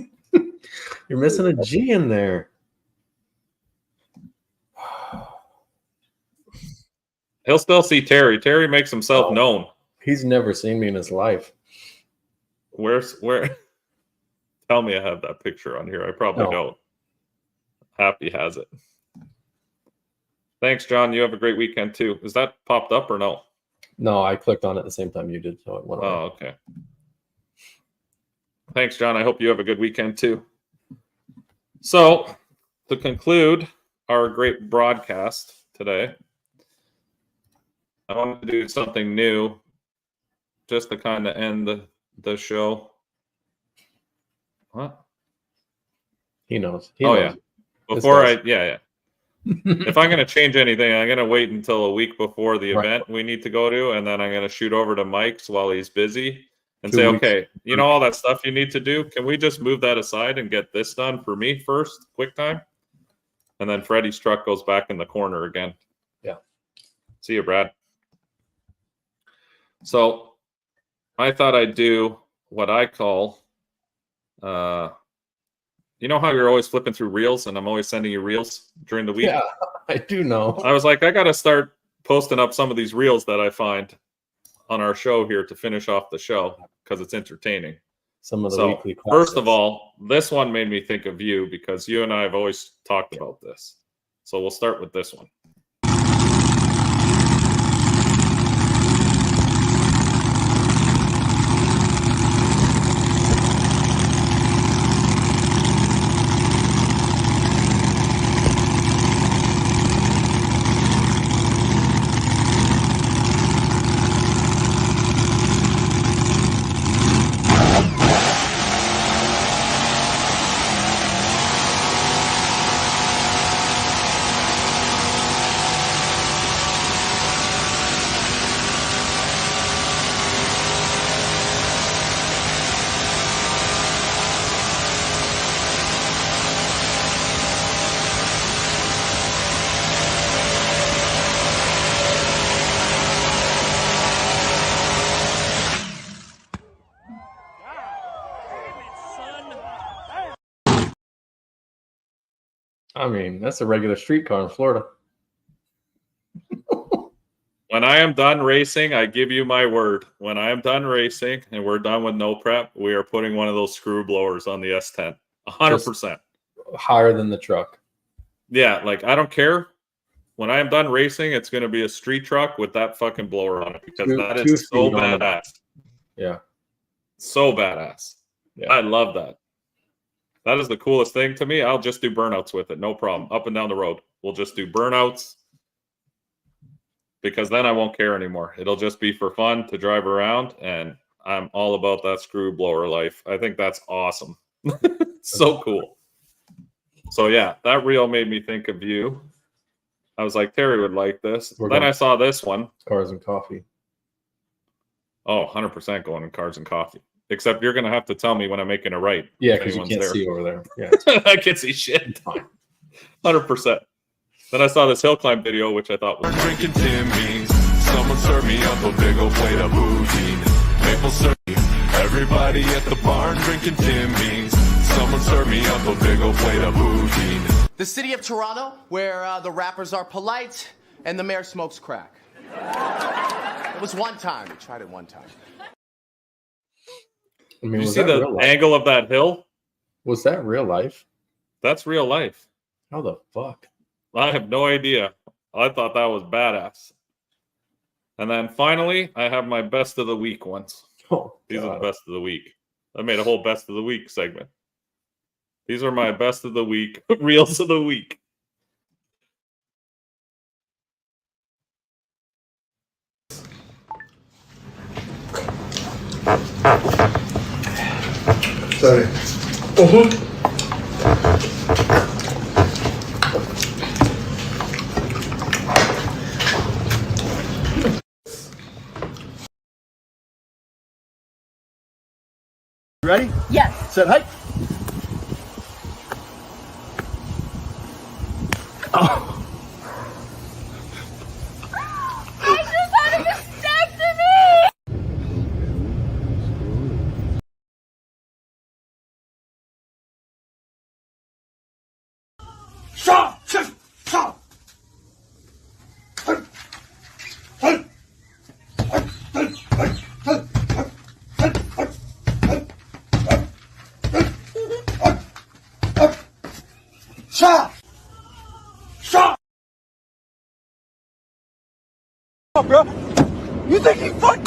You're missing a G in there. He'll still see Terry. Terry makes himself known. He's never seen me in his life. Where? Tell me I have that picture on here. I probably don't. Happy has it. Thanks, John. You have a great weekend too. Is that popped up or no? No, I clicked on it at the same time you did, so it went away. Oh, okay. Thanks, John. I hope you have a good weekend too. So, to conclude our great broadcast today, I want to do something new just to kind of end the show. What? He knows. Yeah. Before if I'm going to change anything, I'm going to wait until a week before the event we need to go to, and then I'm going to shoot over to Mike's while he's busy and say, okay, you know all that stuff you need to do? Can we just move that aside and get this done for me first, quick time? And then Freddie's truck goes back in the corner again. Yeah. See you, Brad. So I thought I'd do what I call, you know how you're always flipping through reels and I'm always sending you reels during the week? Yeah, I do know. I was like, I got to start posting up some of these reels that I find on our show here to finish off the show because it's entertaining. Some of the weekly classes. First of all, this one made me think of you because you and I have always talked about this. So we'll start with this one. I mean, that's a regular street car in Florida. When I am done racing, I give you my word. When I am done racing and we're done with no prep, we are putting one of those screw blowers on the S10. 100%. Higher than the truck. Yeah, like I don't care. When I am done racing, it's going to be a street truck with that fucking blower on it because that is so badass. Yeah. So badass. Yeah. I love that. That is the coolest thing to me. I'll just do burnouts with it. No problem. Up and down the road. We'll just do burnouts because then I won't care anymore. It'll just be for fun to drive around, and I'm all about that screw blower life. I think that's awesome. So cool. So, yeah, that reel made me think of you. I was like, Terry would like this. Then I saw this one. Cars and coffee. Oh, 100% going in cars and coffee. Except you're going to have to tell me when I'm making a right. Yeah, because you can't see over there. Yeah, I can't see shit. 100%. Then I saw this hill climb video, which I thought was drinking Timmy's. Someone serve me up a big old plate of poutine. Maple syrup. Everybody at the barn drinking Timmy's. Someone serve me up a big old plate of poutine. The city of Toronto, where the rappers are polite and the mayor smokes crack. It was one time. We tried it one time. I mean, did you see the angle of that hill? Was that real life? That's real life. How the fuck? I have no idea. I thought that was badass. And then finally, I have my best of the week ones. Oh, these are the best of the week. I made a whole best of the week segment. These are my best of the week, reels of the week. Sorry. Ready? Yes. Set height. Oh. I just had a mastectomy! Stop! Stop! bro. You think he fuck?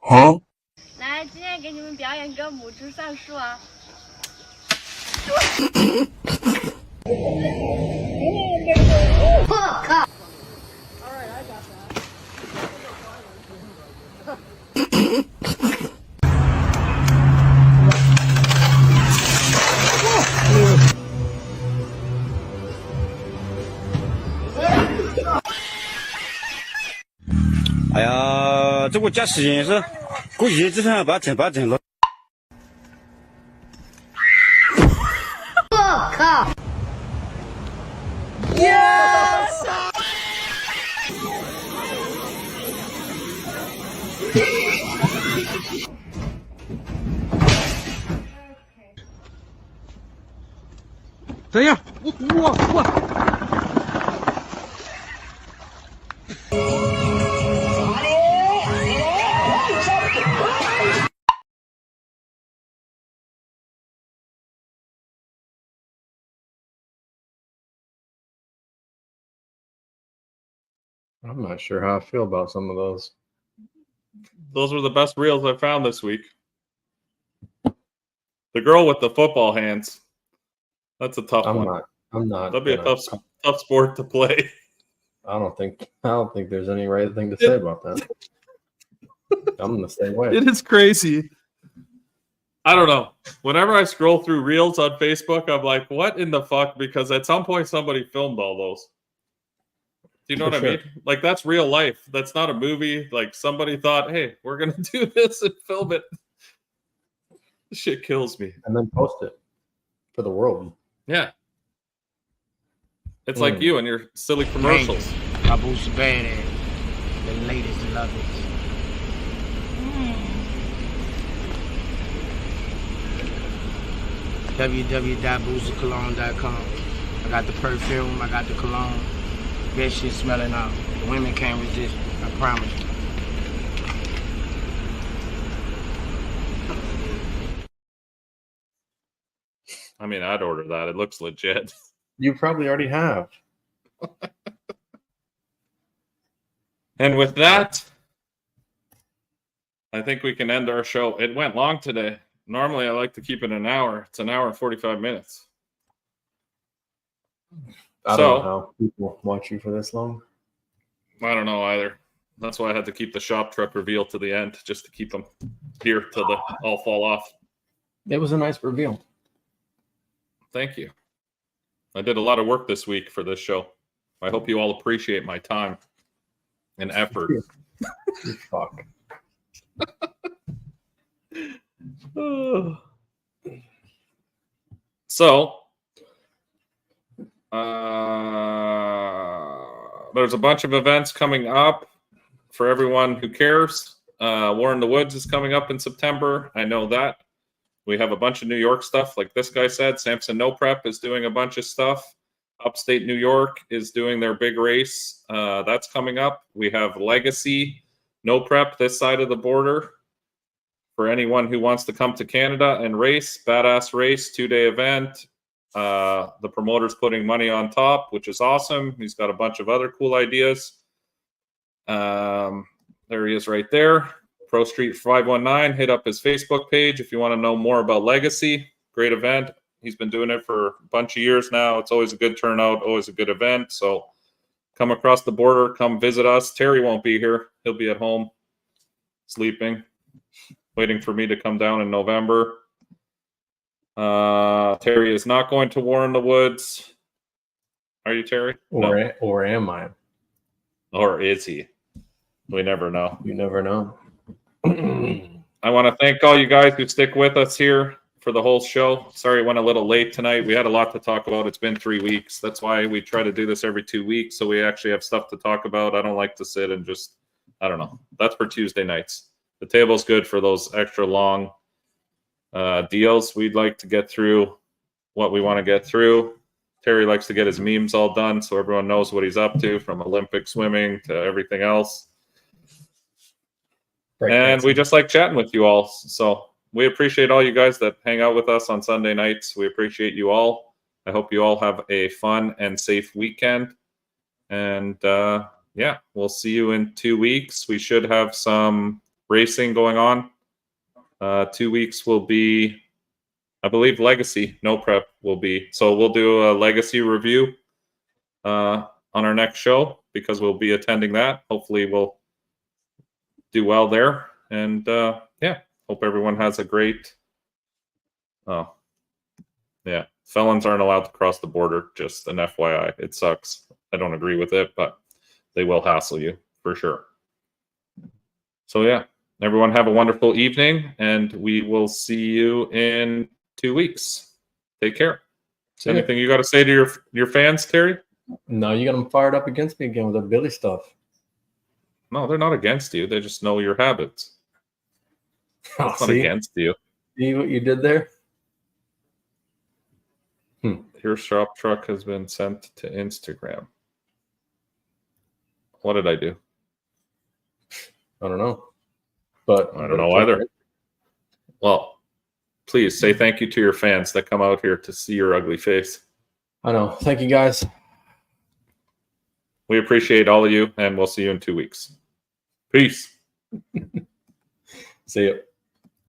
Huh? 来，今天给你们表演个母猪算术啊！我靠！ 哎呀，这我家时间是，估计这天把整了。我靠！Yes！ 等一下，我。 I'm not sure how I feel about some of those. Those were the best reels I found this week. The girl with the football hands. That's a tough one. I'm not. That'd be a tough sport to play. I don't think there's any right thing to say about that. I'm the same way. It is crazy. I don't know. Whenever I scroll through reels on Facebook, I'm like, what in the fuck? Because at some point somebody filmed all those. Do you know what I mean? Like, that's real life. That's not a movie. Like, somebody thought, hey, we're going to do this and film it. This shit kills me. And then post it for the world. Yeah. It's like you and your silly commercials. Babu's badass. The ladies love it. www.boozercologne.com. I got the perfume. I got the cologne. Best shit smelling out. The women can't resist. I promise. I mean, I'd order that. It looks legit. You probably already have. And with that, I think we can end our show. It went long today. Normally, I like to keep it an hour. It's an hour and 45 minutes. I don't know how people watch you for this long. I don't know either. That's why I had to keep the Shoptruck reveal to the end, just to keep them here till they all fall off. It was a nice reveal. Thank you. I did a lot of work this week for this show. I hope you all appreciate my time and effort. You fuck. So, there's a bunch of events coming up for everyone who cares. War in the Woods is coming up in September. I know that. We have a bunch of New York stuff, like this guy said. Samson No Prep is doing a bunch of stuff. Upstate New York is doing their big race. That's coming up. We have Legacy No Prep this side of the border for anyone who wants to come to Canada and race. Badass race, 2-day event. The promoter's putting money on top, which is awesome. He's got a bunch of other cool ideas. There he is right there. Pro Street 519. Hit up his Facebook page if you want to know more about Legacy. Great event. He's been doing it for a bunch of years now. It's always a good turnout, always a good event. So come across the border, come visit us. Terry won't be here. He'll be at home sleeping, waiting for me to come down in November. Terry is not going to War in the Woods. Are you, Terry? Or am I? Or is he? We never know. You never know. I want to thank all you guys who stick with us here for the whole show. Sorry it went a little late tonight. We had a lot to talk about. It's been 3 weeks. That's why we try to do this every 2 weeks, so we actually have stuff to talk about. I don't like to sit and just, I don't know. That's for Tuesday nights. The table's good for those extra long deals. We'd like to get through what we want to get through. Terry likes to get his memes all done so everyone knows what he's up to, from Olympic swimming to everything else. And we just like chatting with you all. So we appreciate all you guys that hang out with us on Sunday nights. We appreciate you all. I hope you all have a fun and safe weekend. And yeah, we'll see you in 2 weeks. We should have some racing going on. 2 weeks will be, I believe, Legacy. No Prep will be. So we'll do a Legacy review on our next show because we'll be attending that. Hopefully we'll do well there. And yeah, hope everyone has a great... Oh, yeah. Felons aren't allowed to cross the border, just an FYI. It sucks. I don't agree with it, but they will hassle you for sure. So yeah, everyone have a wonderful evening, and we will see you in 2 weeks. Take care. Anything you got to say to your fans, Terry? No, you got them fired up against me again with that Billy stuff. No, they're not against you. They just know your habits. It's not against you. See what you did there? Your Shoptruck has been sent to Instagram. What did I do? I don't know. But I don't know either. Well, please say thank you to your fans that come out here to see your ugly face. I know. Thank you, guys. We appreciate all of you, and we'll see you in 2 weeks. Peace. See you.